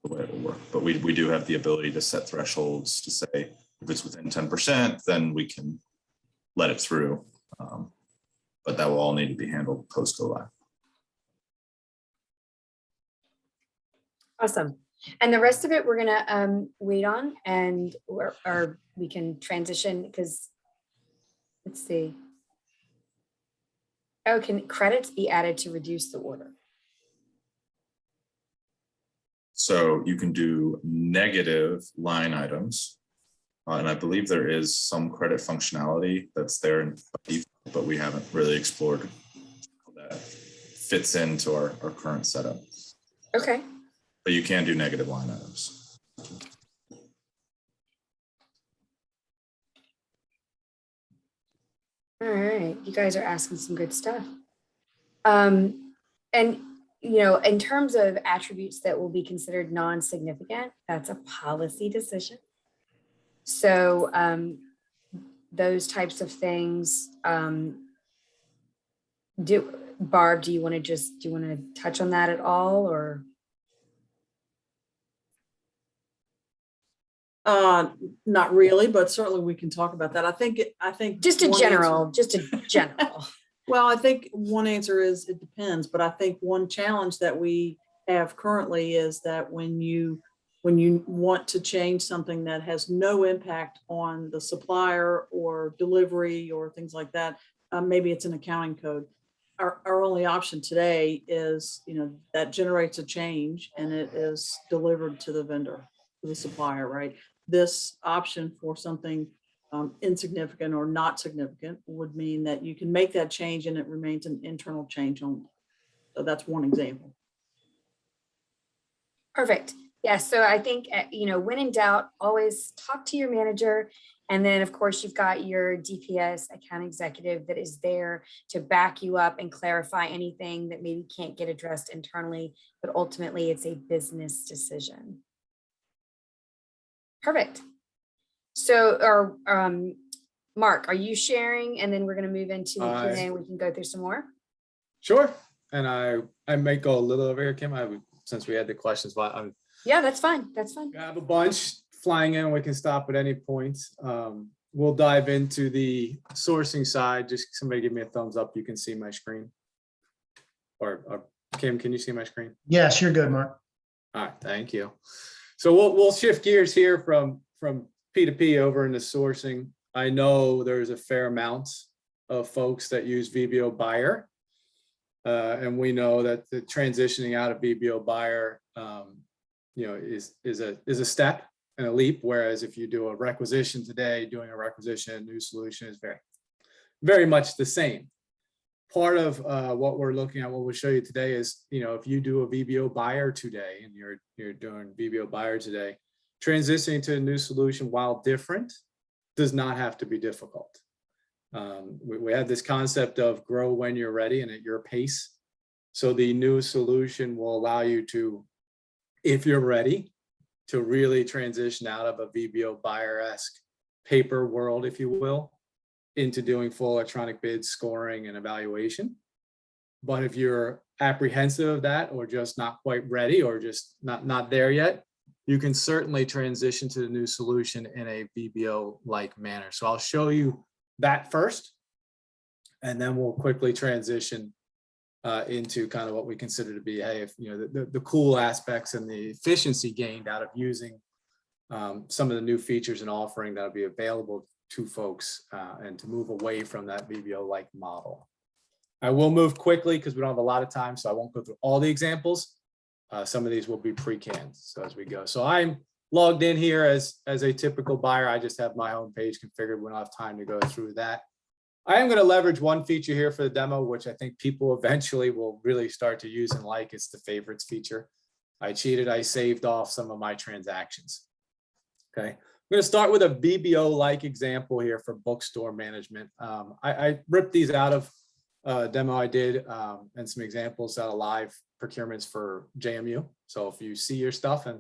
the way it will work. But we do have the ability to set thresholds to say if it's within 10%, then we can let it through. But that will all need to be handled post go live. Awesome. And the rest of it we're gonna wait on, and or we can transition, because let's see. Oh, can credits be added to reduce the order? So you can do negative line items. And I believe there is some credit functionality that's there in default, but we haven't really explored how that fits into our current setup. Okay. But you can do negative line items. All right. You guys are asking some good stuff. And, you know, in terms of attributes that will be considered non-significant, that's a policy decision. So those types of things, Barb, do you want to touch on that at all, or? Not really, but certainly we can talk about that. I think Just a general. Well, I think one answer is it depends, but I think one challenge that we have currently is that when you want to change something that has no impact on the supplier or delivery or things like that, maybe it's an accounting code. Our only option today is, that generates a change and it is delivered to the vendor, to the supplier, right? This option for something insignificant or not significant would mean that you can make that change and it remains an internal change only. So that's one example. Perfect. Yeah. So I think, when in doubt, always talk to your manager. And then, of course, you've got your DPS account executive that is there to back you up and clarify anything that maybe can't get addressed internally, but ultimately it's a business decision. Perfect. So, Mark, are you sharing? And then we're going to move into the Q&A and we can go through some more. Sure. And I might go a little over here, Kim, since we had the questions, but yeah, that's fine. That's fine. I have a bunch flying in, we can stop at any point. We'll dive into the sourcing side. Just somebody give me a thumbs up. You can see my screen. Or Kim, can you see my screen? Yes, you're good, Mark. All right, thank you. So we'll shift gears here from P2P over into sourcing. I know there's a fair amount of folks that use VBO buyer. And we know that the transitioning out of VBO buyer, is a step and a leap. Whereas if you do a requisition today, doing a requisition, a new solution is very much the same. Part of what we're looking at, what we'll show you today is, if you do a VBO buyer today and you're doing VBO buyer today, transitioning to a new solution, while different, does not have to be difficult. We have this concept of grow when you're ready and at your pace. So the new solution will allow you to, if you're ready, to really transition out of a VBO buyer-esque paper world, if you will, into doing full electronic bids, scoring, and evaluation. But if you're apprehensive of that, or just not quite ready, or just not there yet, you can certainly transition to the new solution in a VBO-like manner. So I'll show you that first, and then we'll quickly transition into kind of what we consider to be, hey, if the cool aspects and the efficiency gained out of using some of the new features and offering that'll be available to folks, and to move away from that VBO-like model. I will move quickly because we don't have a lot of time, so I won't go through all the examples. Some of these will be pre-canned, so as we go. So I'm logged in here as a typical buyer. I just have my own page configured. We don't have time to go through that. I am going to leverage one feature here for the demo, which I think people eventually will really start to use and like. It's the favorites feature. I cheated. I saved off some of my transactions. Okay. I'm going to start with a VBO-like example here for bookstore management. I ripped these out of a demo I did, and some examples out of live procurements for JMU. So if you see your stuff and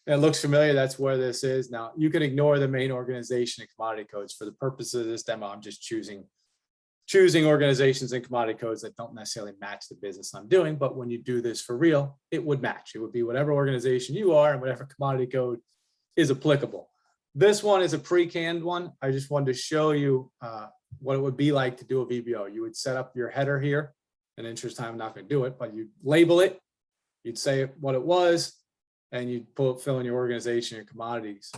it looks familiar, that's where this is. Now, you can ignore the main organization and commodity codes. For the purpose of this demo, I'm just choosing organizations and commodity codes that don't necessarily match the business I'm doing. But when you do this for real, it would match. It would be whatever organization you are and whatever commodity code is applicable. This one is a pre-canned one. I just wanted to show you what it would be like to do a VBO. You would set up your header here. In interest of time, I'm not going to do it, but you'd label it. You'd say what it was, and you'd fill in your organization and commodities.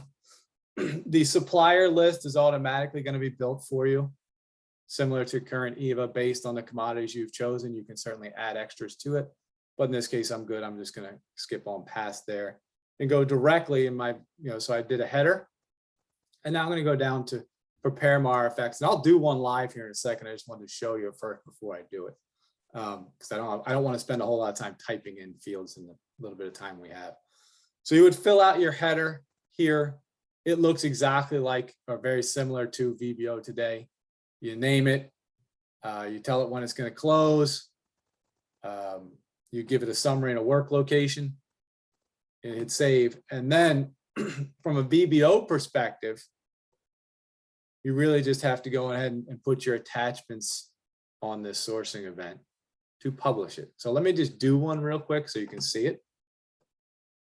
The supplier list is automatically going to be built for you, similar to current EVA, based on the commodities you've chosen. You can certainly add extras to it, but in this case, I'm good. I'm just going to skip on past there and go directly in my, so I did a header, and now I'm going to go down to prepare my RFX, and I'll do one live here in a second. I just wanted to show you first before I do it, because I don't want to spend a whole lot of time typing in fields in the little bit of time we have. So you would fill out your header here. It looks exactly like, or very similar to VBO today. You name it, you tell it when it's going to close, you give it a summary and a work location, and hit save. And then from a VBO perspective, you really just have to go ahead and put your attachments on this sourcing event to publish it. So let me just do one real quick so you can see it.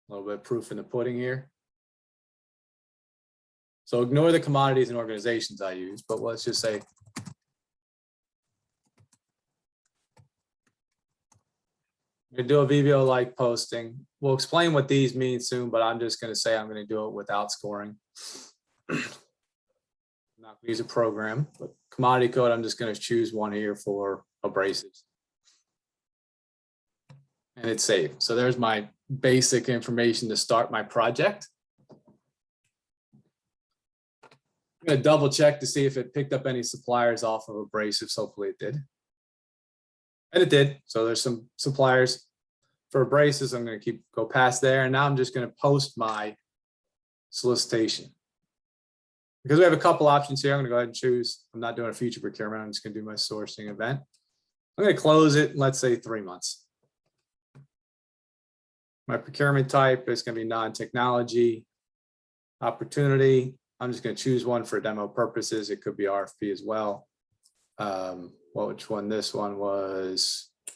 A little bit of proof in the pudding here. So ignore the commodities and organizations I use, but let's just say you do a VBO-like posting. We'll explain what these mean soon, but I'm just going to say I'm going to do it without scoring. I'm not going to use a program, but commodity code, I'm just going to choose one here for abrasives. And it's saved. So there's my basic information to start my project. I'm going to double check to see if it picked up any suppliers off of abrasives. Hopefully it did. And it did. So there's some suppliers for abrasives. I'm going to go past there. And now I'm just going to post my solicitation. Because we have a couple options here, I'm going to go ahead and choose. I'm not doing a future procurement. I'm just going to do my sourcing event. I'm going to close it, let's say 3 months. My procurement type is going to be non-technology opportunity. I'm just going to choose one for demo purposes. It could be RFP as well. Which one? This one was, I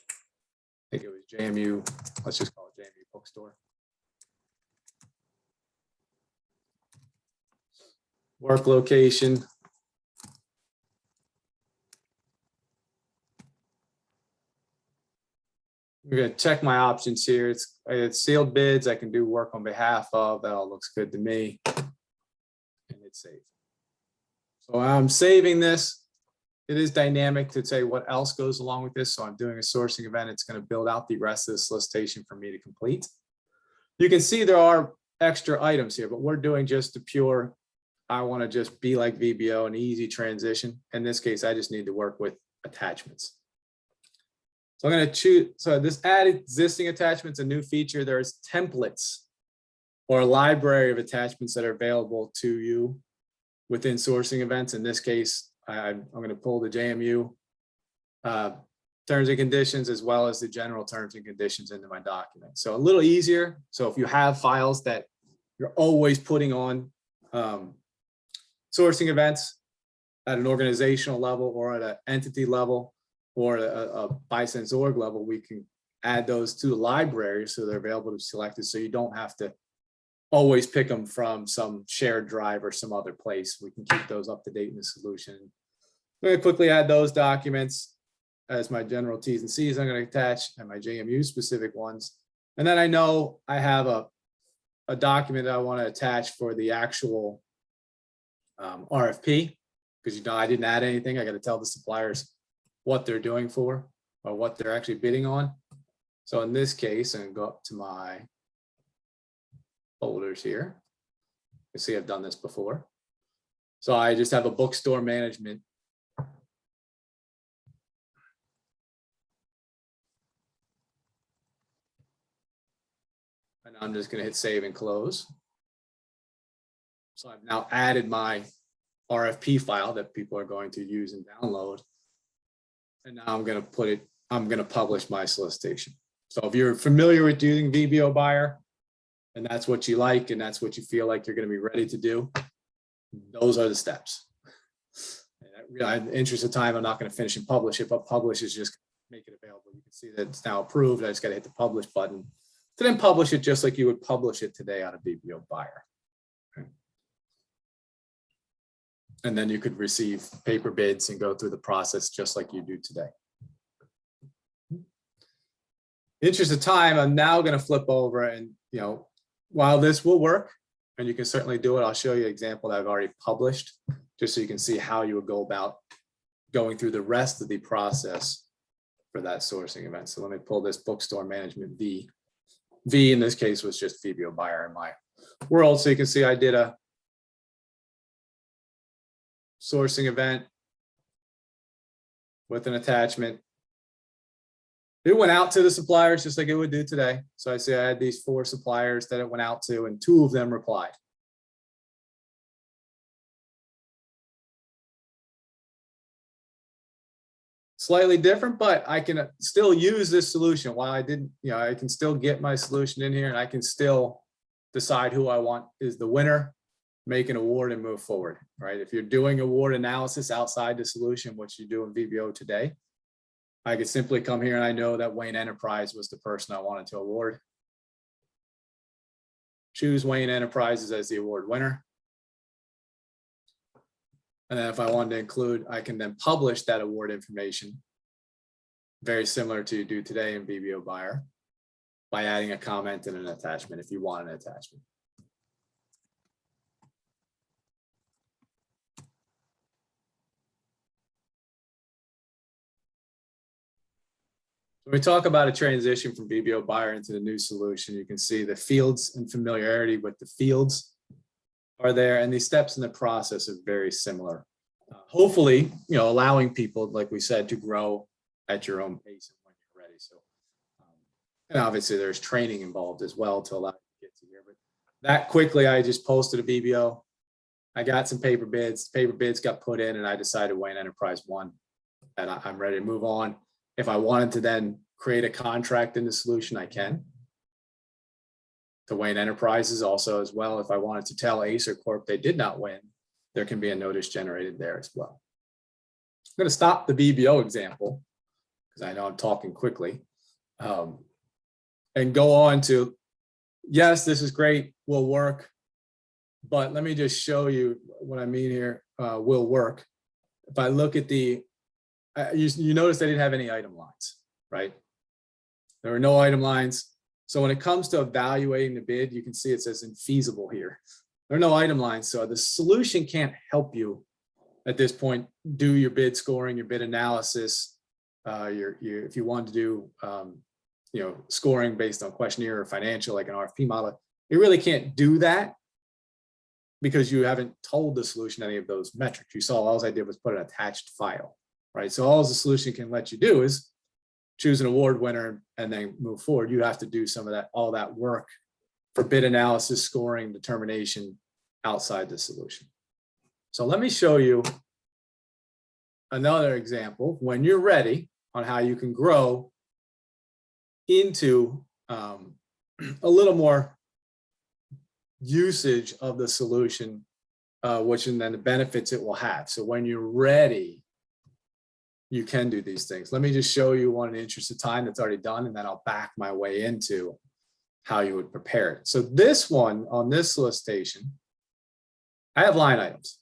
think it was JMU. Let's just call it JMU Bookstore. work location. We're gonna check my options here. It's sealed bids. I can do work on behalf of. That all looks good to me. And it's saved. So I'm saving this. It is dynamic to say what else goes along with this. So I'm doing a sourcing event. It's going to build out the rest of the solicitation for me to complete. You can see there are extra items here, but we're doing just the pure, I want to just be like VBO, an easy transition. In this case, I just need to work with attachments. So I'm going to choose, so this add existing attachments, a new feature. There's templates or a library of attachments that are available to you within sourcing events. In this case, I'm going to pull the JMU terms and conditions as well as the general terms and conditions into my document. So a little easier. So if you have files that you're always putting on sourcing events at an organizational level or at an entity level or a Bisense org level, we can add those to the library so they're available to be selected. So you don't have to always pick them from some shared drive or some other place. We can keep those up to date in the solution. I'm going to quickly add those documents as my general T's and C's I'm going to attach and my JMU specific ones. And then I know I have a document that I want to attach for the actual RFP, because you know I didn't add anything. I got to tell the suppliers what they're doing for or what they're actually bidding on. So in this case, I'm going to go up to my folders here. You see I've done this before. So I just have a bookstore management. And I'm just going to hit save and close. So I've now added my RFP file that people are going to use and download. And now I'm going to put it, I'm going to publish my solicitation. So if you're familiar with using VBO Buyer, and that's what you like, and that's what you feel like you're going to be ready to do, those are the steps. In the interest of time, I'm not going to finish and publish it, but publish is just make it available. You can see that it's now approved. I just got to hit the publish button to then publish it just like you would publish it today on a VBO Buyer. Okay. And then you could receive paper bids and go through the process just like you do today. In the interest of time, I'm now going to flip over and, you know, while this will work, and you can certainly do it, I'll show you an example that I've already published, just so you can see how you would go about going through the rest of the process for that sourcing event. So let me pull this bookstore management V. V in this case was just VBO Buyer in my world. So you can see I did a sourcing event with an attachment. It went out to the suppliers just like it would do today. So I say I had these 4 suppliers that it went out to, and 2 of them replied. Slightly different, but I can still use this solution. While I didn't, you know, I can still get my solution in here and I can still decide who I want is the winner, make an award and move forward, right? If you're doing award analysis outside the solution, which you do in VBO today, I could simply come here and I know that Wayne Enterprise was the person I wanted to award. Choose Wayne Enterprises as the award winner. And then if I wanted to include, I can then publish that award information, very similar to you do today in VBO Buyer, by adding a comment and an attachment if you want an attachment. When we talk about a transition from VBO Buyer into the new solution, you can see the fields and familiarity with the fields are there, and these steps in the process are very similar. Hopefully, you know, allowing people, like we said, to grow at your own pace and when you're ready. So, and obviously there's training involved as well to allow you to get to here. But that quickly, I just posted a VBO. I got some paper bids. Paper bids got put in, and I decided Wayne Enterprise won, and I'm ready to move on. If I wanted to then create a contract in the solution, I can. To Wayne Enterprises also as well. If I wanted to tell Acer Corp they did not win, there can be a notice generated there as well. I'm going to stop the VBO example because I know I'm talking quickly, and go on to, yes, this is great, will work. But let me just show you what I mean here, will work. If I look at the, you notice I didn't have any item lines, right? There were no item lines. So when it comes to evaluating the bid, you can see it says infeasible here. There are no item lines. So the solution can't help you at this point do your bid scoring, your bid analysis, if you want to do scoring based on questionnaire or financial, like an RFP model. You really can't do that because you haven't told the solution any of those metrics. You saw all I did was put an attached file, right? So all the solution can let you do is choose an award winner and then move forward. You have to do some of that, all that work for bid analysis, scoring, determination outside the solution. So let me show you another example when you're ready on how you can grow into a little more usage of the solution, which and then the benefits it will have. So when you're ready, you can do these things. Let me just show you one in the interest of time that's already done, and then I'll back my way into how you would prepare it. So this one on this solicitation, I have line items.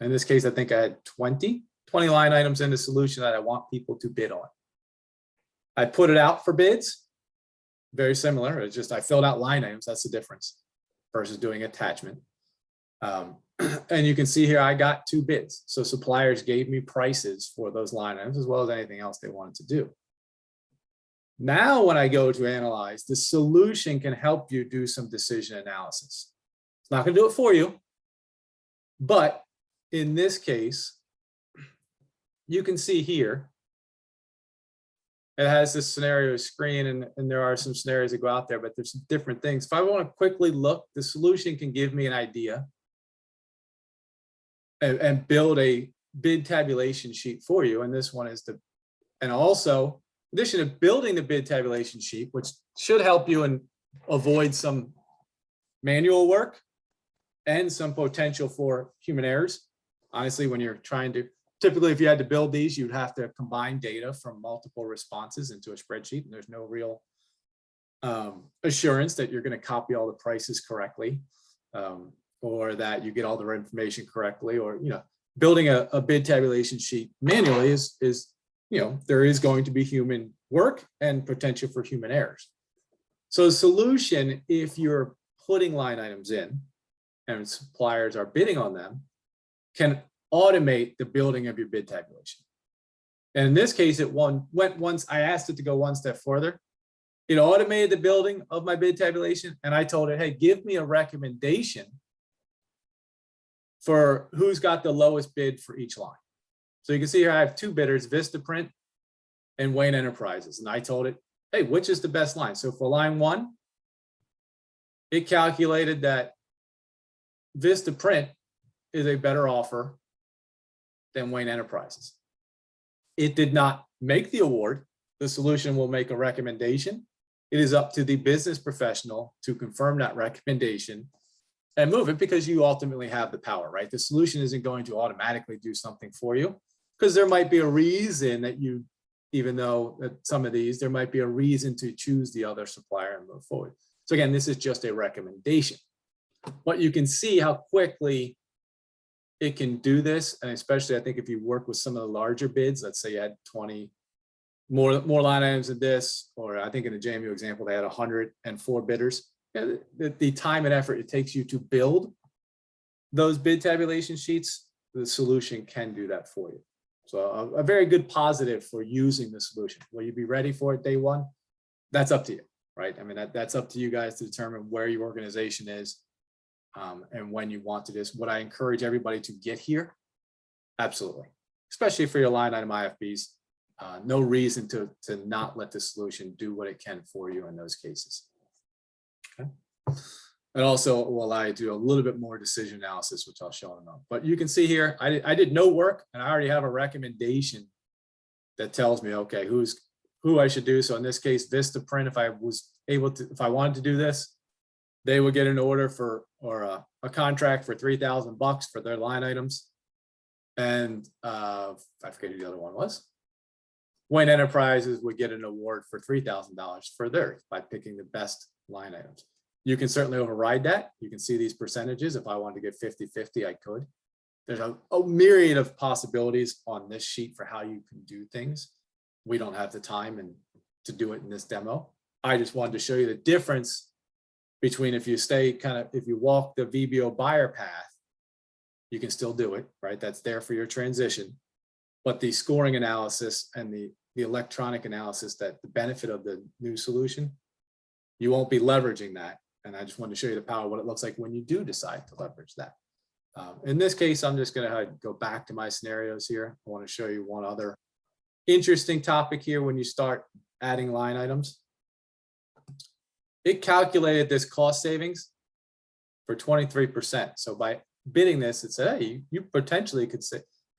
In this case, I think I had 20 line items in the solution that I want people to bid on. I put it out for bids, very similar. It's just I filled out line items. That's the difference versus doing attachment. And you can see here, I got 2 bids. So suppliers gave me prices for those line items as well as anything else they wanted to do. Now, when I go to analyze, the solution can help you do some decision analysis. It's not going to do it for you, but in this case, you can see here, it has this scenario screen, and there are some scenarios that go out there, but there's some different things. If I want to quickly look, the solution can give me an idea and build a bid tabulation sheet for you. And this one is and also, in addition to building the bid tabulation sheet, which should help you and avoid some manual work and some potential for human errors. Honestly, when you're trying to, typically, if you had to build these, you'd have to combine data from multiple responses into a spreadsheet, and there's no real assurance that you're going to copy all the prices correctly, or that you get all the information correctly, or building a bid tabulation sheet manually is there is going to be human work and potential for human errors. So the solution, if you're putting line items in and suppliers are bidding on them, can automate the building of your bid tabulation. And in this case, I asked it to go one step further. It automated the building of my bid tabulation, and I told it, hey, give me a recommendation for who's got the lowest bid for each line. So you can see here, I have 2 bidders, Vistaprint and Wayne Enterprises. And I told it, hey, which is the best line? So for line 1, it calculated that Vistaprint is a better offer than Wayne Enterprises. It did not make the award. The solution will make a recommendation. It is up to the business professional to confirm that recommendation and move it, because you ultimately have the power, right? The solution isn't going to automatically do something for you, because there might be a reason that even though that some of these, there might be a reason to choose the other supplier and move forward. So again, this is just a recommendation. But you can see how quickly it can do this. And especially, I think if you work with some of the larger bids, let's say you had 20 more line items than this, or I think in the JMU example, they had 104 bidders. The time and effort it takes you to build those bid tabulation sheets, the solution can do that for you. So a very good positive for using the solution. Will you be ready for it day one? That's up to you, right? I mean, that's up to you guys to determine where your organization is and when you want to do this. Would I encourage everybody to get here? Absolutely, especially for your line item IFBs. No reason to not let the solution do what it can for you in those cases. Okay. It also will allow you to do a little bit more decision analysis, which I'll show in a moment. But you can see here, I did no work, and I already have a recommendation that tells me, okay, who I should do. So in this case, Vistaprint, if I wanted to do this, they would get an order for, or a contract for $3,000 for their line items. And I forget who the other one was. Wayne Enterprises would get an award for $3,000 for theirs by picking the best line items. You can certainly override that. You can see these percentages. If I wanted to get 50-50, I could. There's a myriad of possibilities on this sheet for how you can do things. We don't have the time and to do it in this demo. I just wanted to show you the difference between if you if you walk the VBO buyer path, you can still do it, right? That's there for your transition. But the scoring analysis and the electronic analysis, that the benefit of the new solution, you won't be leveraging that. And I just wanted to show you the power of what it looks like when you do decide to leverage that. In this case, I'm just going to go back to my scenarios here. I want to show you one other interesting topic here when you start adding line items. It calculated this cost savings for 23%. So by bidding this, it said, hey, you potentially could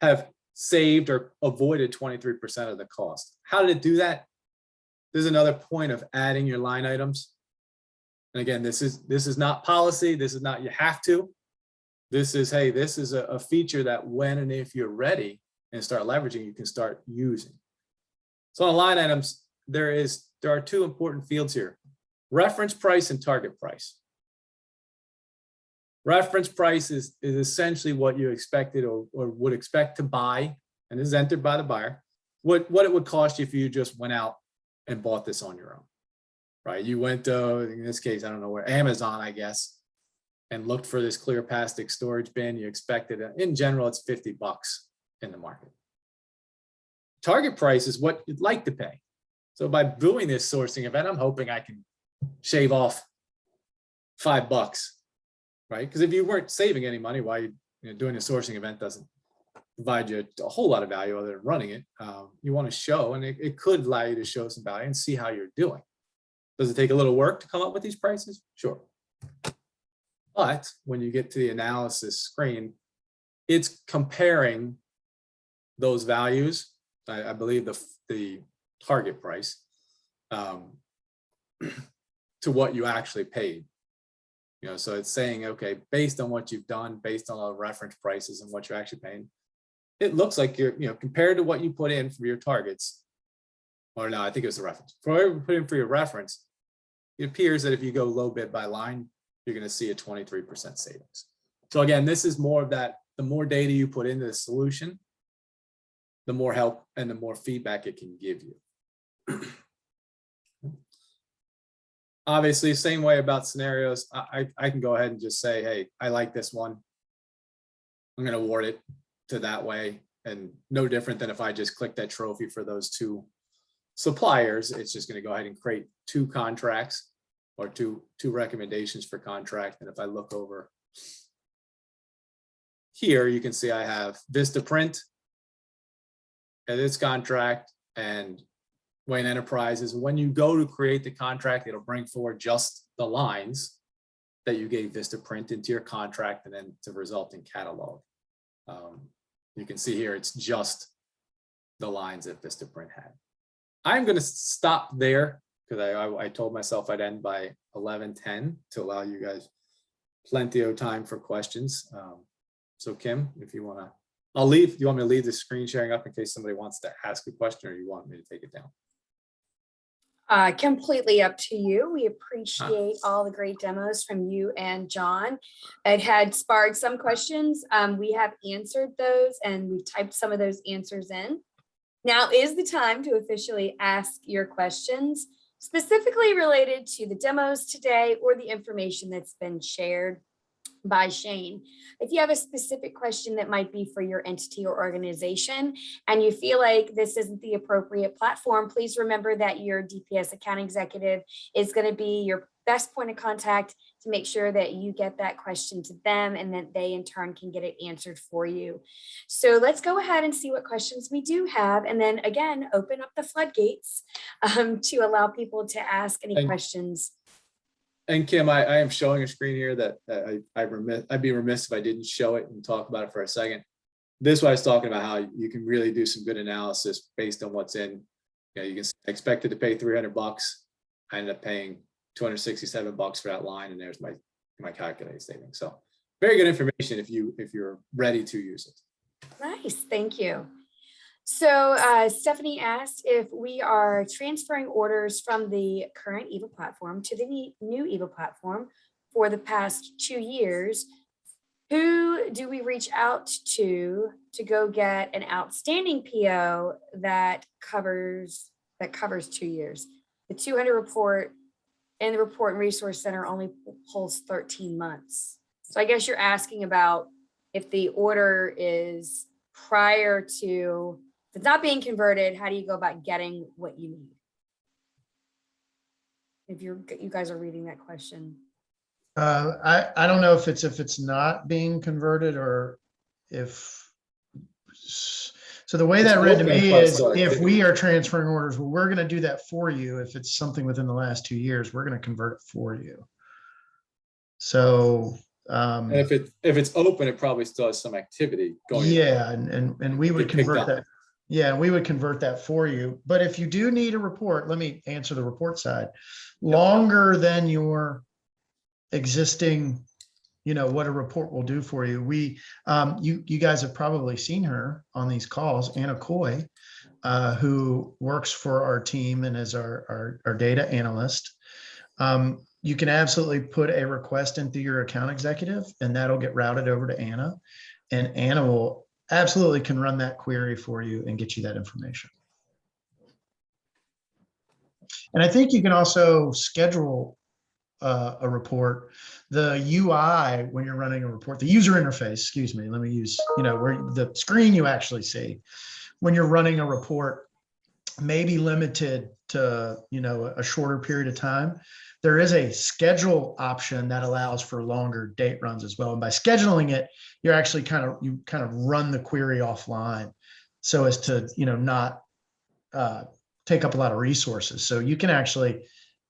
have saved or avoided 23% of the cost. How did it do that? There's another point of adding your line items. And again, this is not policy. This is not you have to. This is, hey, this is a feature that when and if you're ready and start leveraging, you can start using. So on line items, there are two important fields here: reference price and target price. Reference price is essentially what you expected or would expect to buy, and is entered by the buyer, what it would cost you if you just went out and bought this on your own, right? You went to, in this case, I don't know where, Amazon, I guess, and looked for this clear plastic storage bin. You expected, in general, it's $50 in the market. Target price is what you'd like to pay. So by doing this sourcing event, I'm hoping I can shave off $5, right? Because if you weren't saving any money while you're doing a sourcing event, doesn't provide you a whole lot of value other than running it. You want to show, and it could allow you to show some value and see how you're doing. Does it take a little work to come up with these prices? Sure. But when you get to the analysis screen, it's comparing those values. I believe the target price to what you actually paid. So it's saying, okay, based on what you've done, based on all the reference prices and what you're actually paying, it looks like you're, compared to what you put in for your targets, or no, I think it was the reference. For what you put in for your reference, it appears that if you go low bid by line, you're going to see a 23% savings. So again, this is more of that, the more data you put into the solution, the more help and the more feedback it can give you. Obviously, same way about scenarios, I can go ahead and just say, hey, I like this one. I'm going to award it to that way. And no different than if I just click that trophy for those two suppliers, it's just going to go ahead and create two contracts or two recommendations for contract. And if I look over here, you can see I have Vistaprint and its contract and Wayne Enterprises. When you go to create the contract, it'll bring forward just the lines that you gave Vistaprint into your contract and then to resulting catalog. You can see here, it's just the lines that Vistaprint had. I'm going to stop there because I told myself I'd end by 11:10 to allow you guys plenty of time for questions. So Kim, if you want to, I'll leave. You want me to leave the screen sharing up in case somebody wants to ask a question, or you want me to take it down? Completely up to you. We appreciate all the great demos from you and John. It had sparked some questions. We have answered those and we've typed some of those answers in. Now is the time to officially ask your questions, specifically related to the demos today or the information that's been shared by Shane. If you have a specific question that might be for your entity or organization and you feel like this isn't the appropriate platform, please remember that your DPS account executive is going to be your best point of contact to make sure that you get that question to them and that they in turn can get it answered for you. So let's go ahead and see what questions we do have, and then again open up the floodgates to allow people to ask any questions. And Kim, I am showing a screen here that I'd be remiss if I didn't show it and talk about it for a second. This is what I was talking about, how you can really do some good analysis based on what's in. You can expect it to pay $300. I ended up paying $267 for that line, and there's my calculated savings. So very good information if you're ready to use it. Nice, thank you. So Stephanie asked if we are transferring orders from the current EVA platform to the new EVA platform for the past 2 years. Who do we reach out to go get an outstanding PO that covers 2 years? The 200 report and the report and resource center only holds 13 months. So I guess you're asking about if the order is prior to, if it's not being converted, how do you go about getting what you need? If you guys are reading that question. I don't know if it's not being converted or if, so the way It's that read to open me plus is selectivity. if we are transferring orders, well, we're going to do that for you. If it's something within the last 2 years, we're going to convert it for you. So, And if it's open, it probably still has some activity going on. yeah, and we would Get picked convert up. that. Yeah, we would convert that for you. But if you do need a report, let me answer the report side. Longer than your existing, what a report will do for you. You guys have probably seen her on these calls, Anna Coy, who works for our team and is our data analyst. You can absolutely put a request into your account executive and that'll get routed over to Anna, and Anna will absolutely can run that query for you and get you that information. And I think you can also schedule a report. The UI, when you're running a report, the user interface, excuse me, let me use, where the screen you actually see when you're running a report may be limited to, a shorter period of time. There is a schedule option that allows for longer date runs as well. And by scheduling it, you're actually kind of run the query offline so as to, not take up a lot of resources. So you can actually,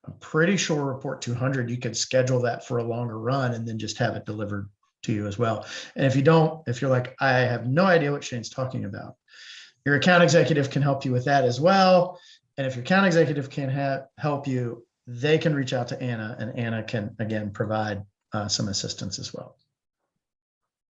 I'm pretty sure report 200, you could schedule that for a longer run and then just have it delivered to you as well. And if you're like, I have no idea what Shane's talking about, your account executive can help you with that as well. And if your account executive can't help you, they can reach out to Anna, and Anna can, again, provide some assistance as well.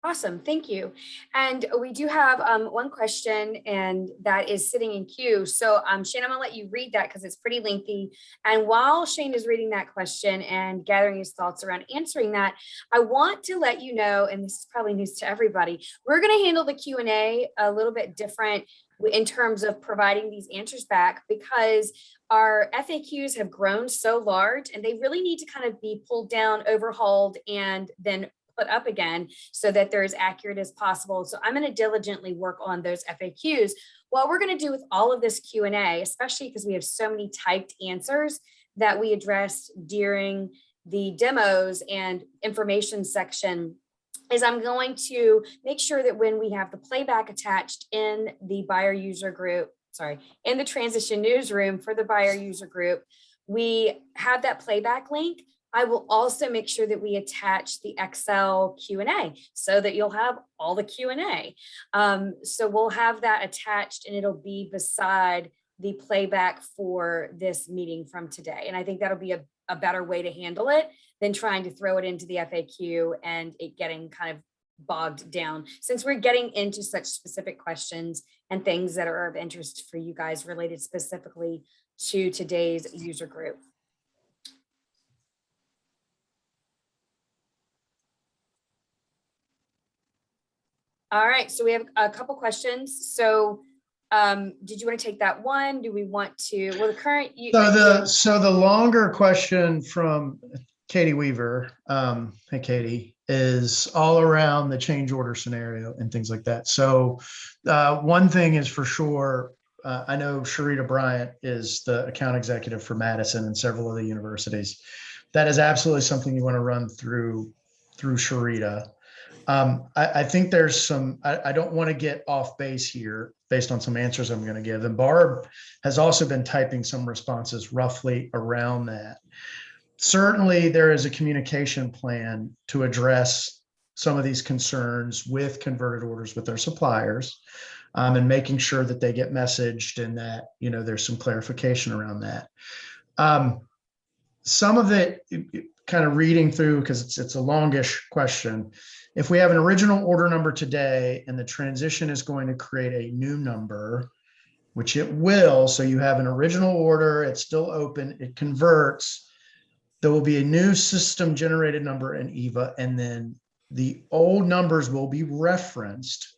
Awesome, thank you. And we do have one question, and that is sitting in queue. So Shane, I'm gonna let you read that because it's pretty lengthy. And while Shane is reading that question and gathering his thoughts around answering that, I want to let you know, and this is probably news to everybody, we're gonna handle the Q&A a little bit different in terms of providing these answers back, because our FAQs have grown so large and they really need to kind of be pulled down, overhauled, and then put up again so that they're as accurate as possible. So I'm going to diligently work on those FAQs. What we're going to do with all of this Q&A, especially because we have so many typed answers that we addressed during the demos and information section, is I'm going to make sure that when we have the playback attached in the buyer user group, in the transition newsroom for the buyer user group, we have that playback link. I will also make sure that we attach the Excel Q&A so that you'll have all the Q&A. So we'll have that attached and it'll be beside the playback for this meeting from today. And I think that'll be a better way to handle it than trying to throw it into the FAQ and it getting kind of bogged down, since we're getting into such specific questions and things that are of interest for you guys related specifically to today's user group. All right, so we have a couple questions. So did you want to take that one? Do we want to, well, the current. So the longer question from Katie Weaver, hey Katie, is all around the change order scenario and things like that. So one thing is for sure, I know Sharita Bryant is the account executive for Madison and several of the universities. That is absolutely something you want to run through Sharita. I think there's some, I don't want to get off base here based on some answers I'm going to give. And Barb has also been typing some responses roughly around that. Certainly there is a communication plan to address some of these concerns with converted orders with their suppliers, and making sure that they get messaged and that, there's some clarification around that. Some of it, kind of reading through, because it's a longish question. If we have an original order number today and the transition is going to create a new number, which it will, so you have an original order, it's still open, it converts, there will be a new system generated number in EVA, and then the old numbers will be referenced.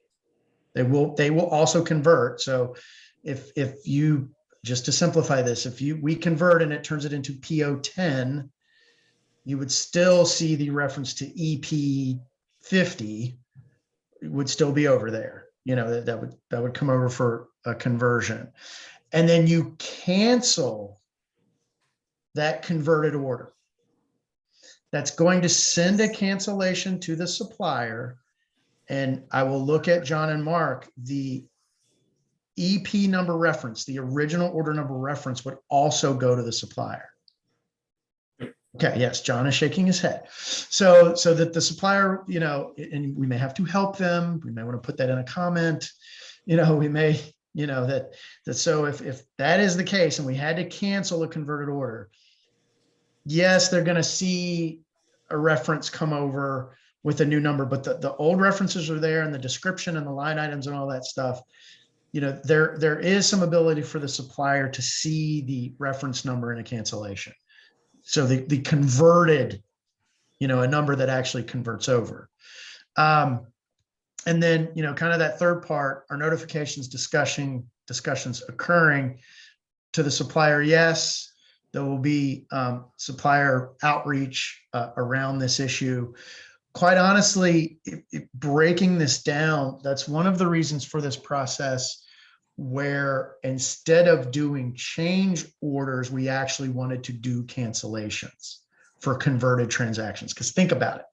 They will also convert. So if you, just to simplify this, we convert and it turns it into PO10, you would still see the reference to EP50 would still be over there. That would come over for a conversion. And then you cancel that converted order. That's going to send a cancellation to the supplier. And I will look at John and Mark, the EP number reference, the original order number reference would also go to the supplier. Okay, yes, John is shaking his head. So that the supplier, and we may have to help them. We may want to put that in a comment. We may, so if that is the case and we had to cancel a converted order, yes, they're going to see a reference come over with a new number, but the old references are there and the description and the line items and all that stuff. There is some ability for the supplier to see the reference number in a cancellation. So the converted, a number that actually converts over. And then, kind of that third part, are notifications, discussions occurring to the supplier? Yes, there will be supplier outreach around this issue. Quite honestly, breaking this down, that's one of the reasons for this process, where instead of doing change orders, we actually wanted to do cancellations for converted transactions. Because think about it.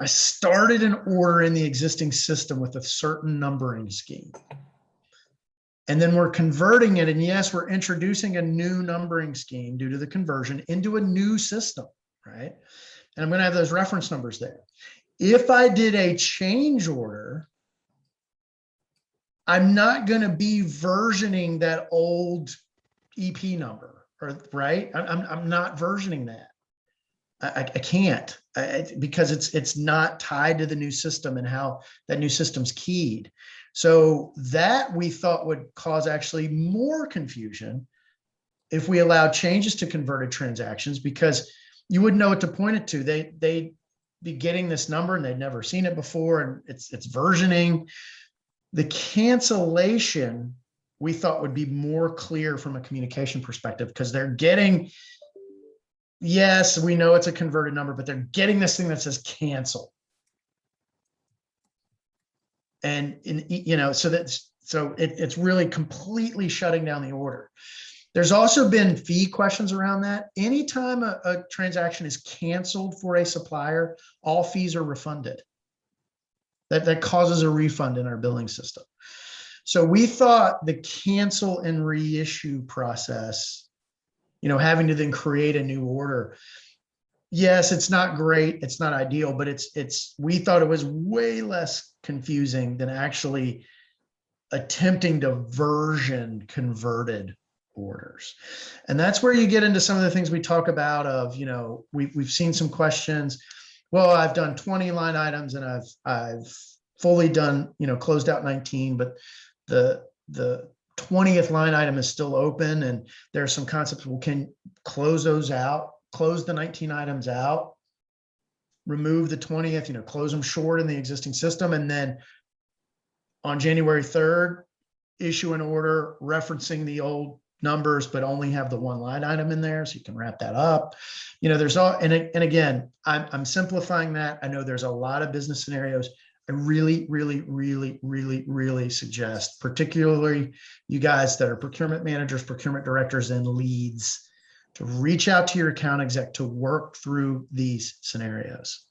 I started an order in the existing system with a certain numbering scheme. And then we're converting it. And yes, we're introducing a new numbering scheme due to the conversion into a new system, right? And I'm going to have those reference numbers there. If I did a change order, I'm not going to be versioning that old EP number, right? I'm not versioning that. I can't because it's not tied to the new system and how that new system's keyed. So that we thought would cause actually more confusion if we allowed changes to converted transactions, because you wouldn't know what to point it to. They'd be getting this number and they'd never seen it before, and it's versioning. The cancellation we thought would be more clear from a communication perspective, because they're getting, yes, we know it's a converted number, but they're getting this thing that says cancel. And so it's really completely shutting down the order. There's also been fee questions around that. Anytime a transaction is canceled for a supplier, all fees are refunded. That causes a refund in our billing system. So we thought the cancel and reissue process, having to then create a new order. Yes, it's not great. It's not ideal, but we thought it was way less confusing than actually attempting to version converted orders. And that's where you get into some of the things we talk about of, we've seen some questions. Well, I've done 20 line items and I've fully done, closed out 19, but the 20th line item is still open. And there are some concepts, we can close those out, close the 19 items out, remove the 20th, close them short in the existing system. And then on January 3rd, issue an order referencing the old numbers, but only have the one line item in there, so you can wrap that up. There's all, and again, I'm simplifying that. I know there's a lot of business scenarios. I really, really, really, really, really suggest, particularly you guys that are procurement managers, procurement directors, and leads, to reach out to your account exec to work through these scenarios.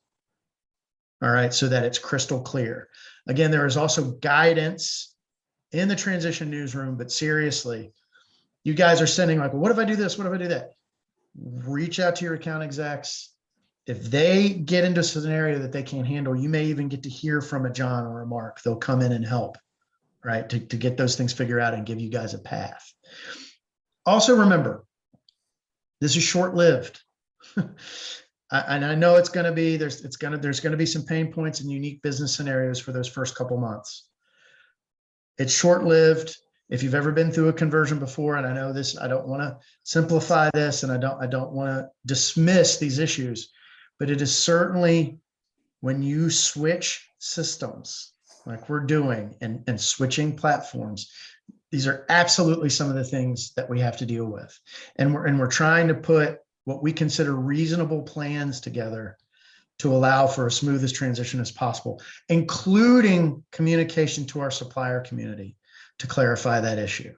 All right, so that it's crystal clear. Again, there is also guidance in the transition newsroom, but seriously, you guys are sending like, well, what if I do this? What if I do that? Reach out to your account execs. If they get into a scenario that they can't handle, you may even get to hear from a John or a Mark. They'll come in and help, right? To get those things figured out and give you guys a path. Also remember, this is short-lived. And I know it's going to be, there's going to be some pain points and unique business scenarios for those first couple months. It's short-lived. If you've ever been through a conversion before, and I know this, I don't want to simplify this, and I don't want to dismiss these issues, but it is certainly when you switch systems like we're doing and switching platforms, these are absolutely some of the things that we have to deal with. And we're trying to put what we consider reasonable plans together to allow for a smoothest transition as possible, including communication to our supplier community to clarify that issue.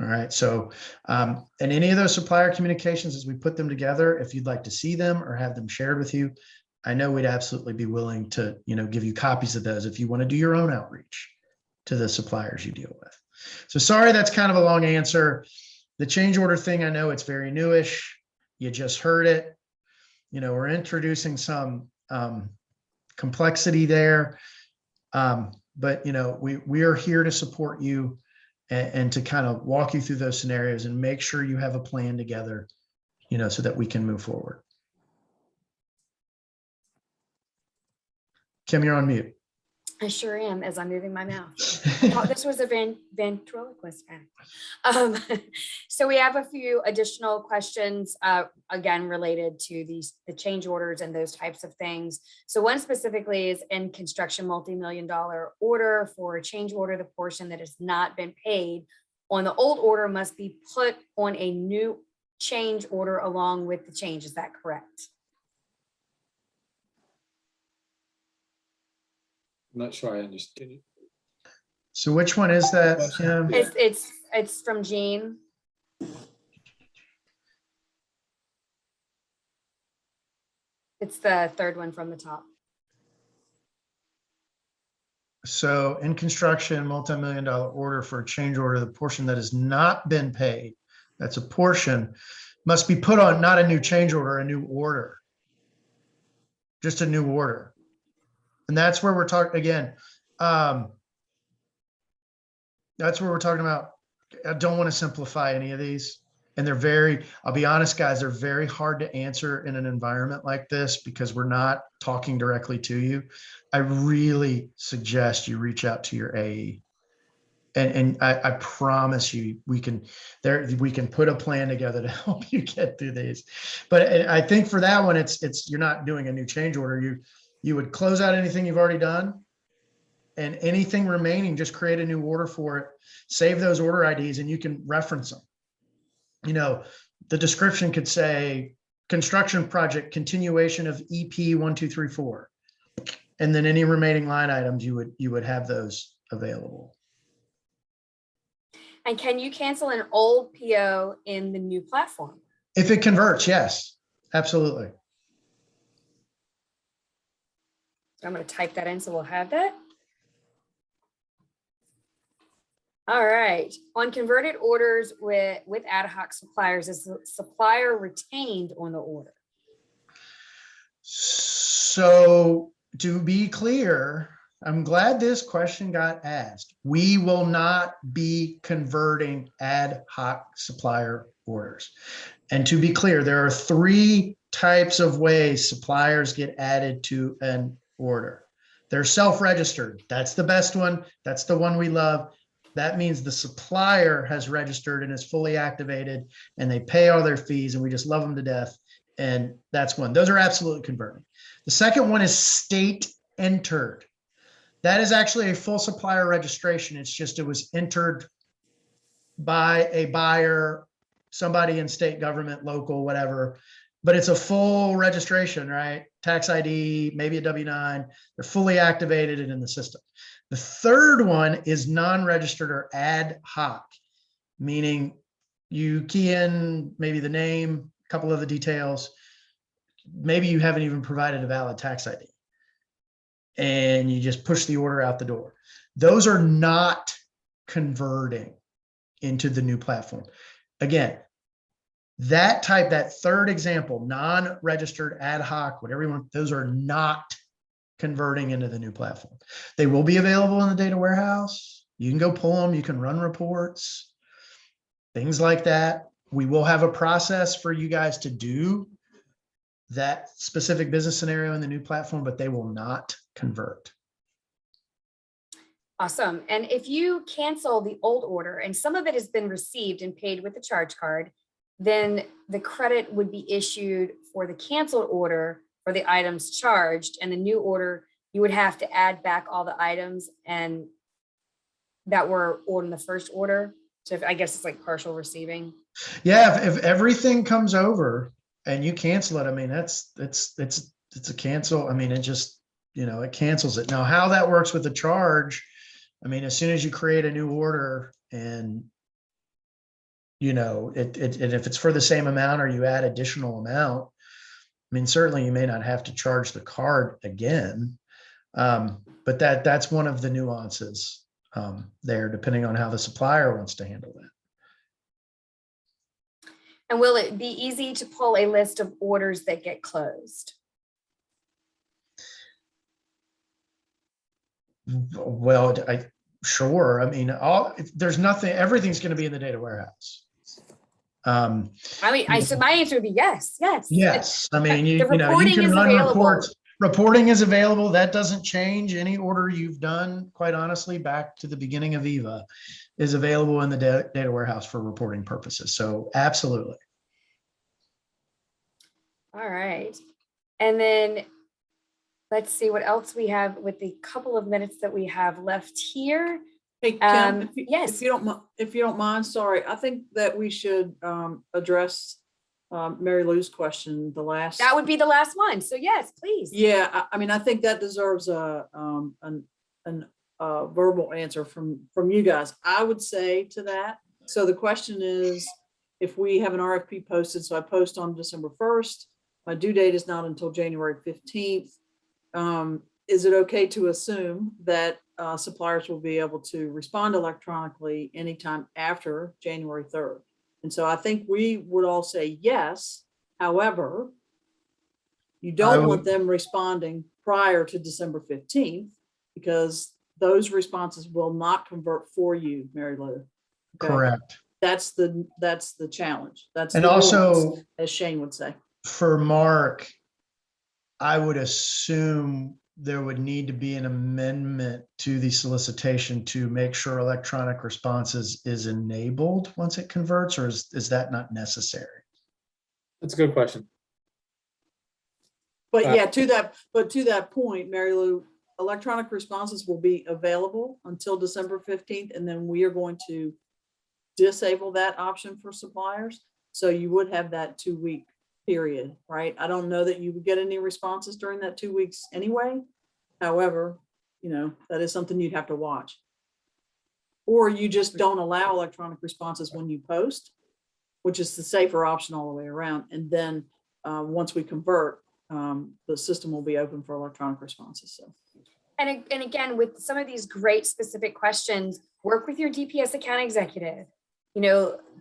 All right. So, and any of those supplier communications, as we put them together, if you'd like to see them or have them shared with you, I know we'd absolutely be willing to, give you copies of those if you want to do your own outreach to the suppliers you deal with. So sorry, that's kind of a long answer. The change order thing, I know it's very newish. You just heard it. We're introducing some complexity there. But we are here to support you and to kind of walk you through those scenarios and make sure you have a plan together, so that we can move forward. Kim, you're on mute. I sure am, as I'm moving my mouth. I thought this was a ventriloquist act. So we have a few additional questions, again, related to the change orders and those types of things. So one specifically is in construction multi-million-dollar order for a change order. The portion that has not been paid on the old order must be put on a new change order along with the change. Is that correct? I'm not sure I understand. So which one is that, Kim? It's from Jean. It's the third one from the top. So in construction, multi-million-dollar order for a change order, the portion that has not been paid, that's a portion, must be put on not a new change order, a new order. Just a new order. And that's where we're talking again. That's where we're talking about. I don't want to simplify any of these. And I'll be honest, guys, they're very hard to answer in an environment like this because we're not talking directly to you. I really suggest you reach out to your AE. And I promise you, we can put a plan together to help you get through these. But I think for that one, you're not doing a new change order. You would close out anything you've already done, and anything remaining, just create a new order for it, save those order IDs, and you can reference them. The description could say construction project continuation of EP 1234. And then any remaining line items, you would have those available. And can you cancel an old PO in the new platform? If it converts, yes, absolutely. I'm going to type that in so we'll have that. All right. On converted orders with ad hoc suppliers, is the supplier retained on the order? So to be clear, I'm glad this question got asked. We will not be converting ad hoc supplier orders. And to be clear, there are 3 types of ways suppliers get added to an order. They're self-registered. That's the best one. That's the one we love. That means the supplier has registered and is fully activated and they pay all their fees and we just love them to death. And that's one. Those are absolutely converting. The second one is state entered. That is actually a full supplier registration. It's just, it was entered by a buyer, somebody in state government, local, whatever, but it's a full registration, right? Tax ID, maybe a W-9, they're fully activated and in the system. The third one is non-registered or ad hoc, meaning you key in maybe the name, a couple of the details, maybe you haven't even provided a valid tax ID, and you just push the order out the door. Those are not converting into the new platform. Again, that third example, non-registered, ad hoc, whatever you want, those are not converting into the new platform. They will be available in the data warehouse. You can go pull them, you can run reports, things like that. We will have a process for you guys to do that specific business scenario in the new platform, but they will not convert. Awesome. And if you cancel the old order and some of it has been received and paid with the charge card, then the credit would be issued for the canceled order for the items charged, and the new order, you would have to add back all the items and that were ordered in the first order. So I guess it's like partial receiving. Yeah, if everything comes over and you cancel it, I mean, it's a cancel. I mean, it just, it cancels it. Now, how that works with the charge, I mean, as soon as you create a new order and if it's for the same amount or you add additional amount, I mean, certainly you may not have to charge the card again. But that's one of the nuances there, depending on how the supplier wants to handle that. And will it be easy to pull a list of orders that get closed? Well, sure. I mean, there's nothing, everything's going to be in the data warehouse. So my answer would be yes. Yes. I mean, The reporting is available. Reporting is available. That doesn't change. Any order you've done, quite honestly, back to the beginning of Viva, is available in the data warehouse for reporting purposes. So absolutely. All right. And then let's see what else we have with the couple of minutes that we have left here. Hey, Kim, yes. if you don't mind, sorry, I think that we should address Mary Lou's question, the last. That would be the last one. So yes, please. Yeah, I mean, I think that deserves a verbal answer from you guys. I would say to that. So the question is, if we have an RFP posted, so I post on December 1st, my due date is not until January 15th. Is it okay to assume that suppliers will be able to respond electronically anytime after January 3rd? And so I think we would all say yes. However, you don't want them responding prior to December 15th because those responses will not convert for you, Mary Lou. Okay? Correct. That's the challenge. That's and the also nuance, as Shane would say. For Mark, I would assume there would need to be an amendment to the solicitation to make sure electronic responses is enabled once it converts, or is that not necessary? That's a good question. But yeah, to that point, Mary Lou, electronic responses will be available until December 15th, and then we are going to disable that option for suppliers. So you would have that 2-week period, right? I don't know that you would get any responses during that 2 weeks anyway. However, that is something you'd have to watch. Or you just don't allow electronic responses when you post, which is the safer option all the way around. And then once we convert, the system will be open for electronic responses. So. And again, with some of these great specific questions, work with your DPS account executive.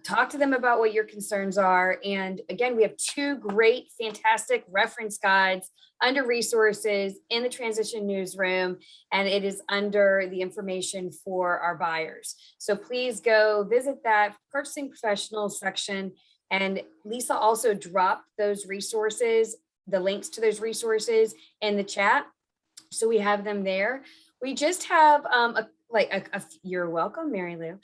Talk to them about what your concerns are. And again, we have 2 great, fantastic reference guides under resources in the transition newsroom, and it is under the information for our buyers. So please go visit that purchasing professionals section. And Lisa also dropped those resources, the links to those resources in the chat. So we have them there. We just have you're welcome, Mary Lou.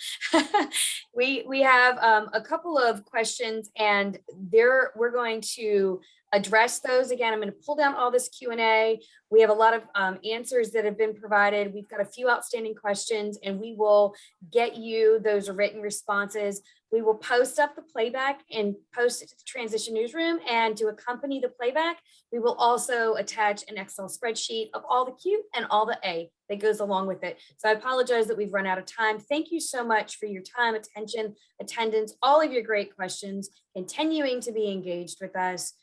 we have a couple of questions, and we're going to address those. Again, I'm going to pull down all this Q&A. We have a lot of answers that have been provided. We've got a few outstanding questions, and we will get you those written responses. We will post up the playback and post it to the transition newsroom, and to accompany the playback, we will also attach an Excel spreadsheet of all the Q and all the A that goes along with it. So I apologize that we've run out of time. Thank you so much for your time, attention, attendance, all of your great questions, continuing to be engaged with us.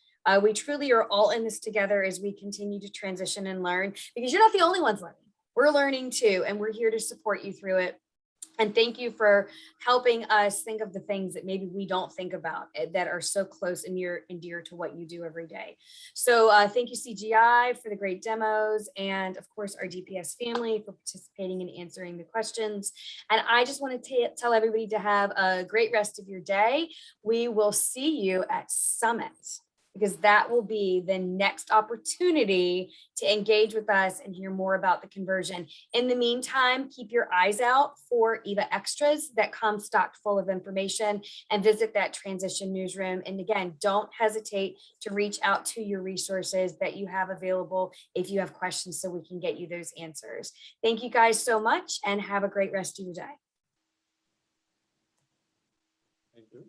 We truly are all in this together as we continue to transition and learn, because you're not the only ones learning. We're learning too, and we're here to support you through it. And thank you for helping us think of the things that maybe we don't think about that are so close and near and dear to what you do every day. So thank you, CGI, for the great demos, and of course, our DPS family for participating and answering the questions. And I just want to tell everybody to have a great rest of your day. We will see you at Summit. because that will be the next opportunity to engage with us and hear more about the conversion. In the meantime, keep your eyes out for EVA extras that come stocked full of information, and visit that transition newsroom. And again, don't hesitate to reach out to your resources that you have available if you have questions, so we can get you those answers. Thank you guys so much, and have a great rest of your day. Thank you.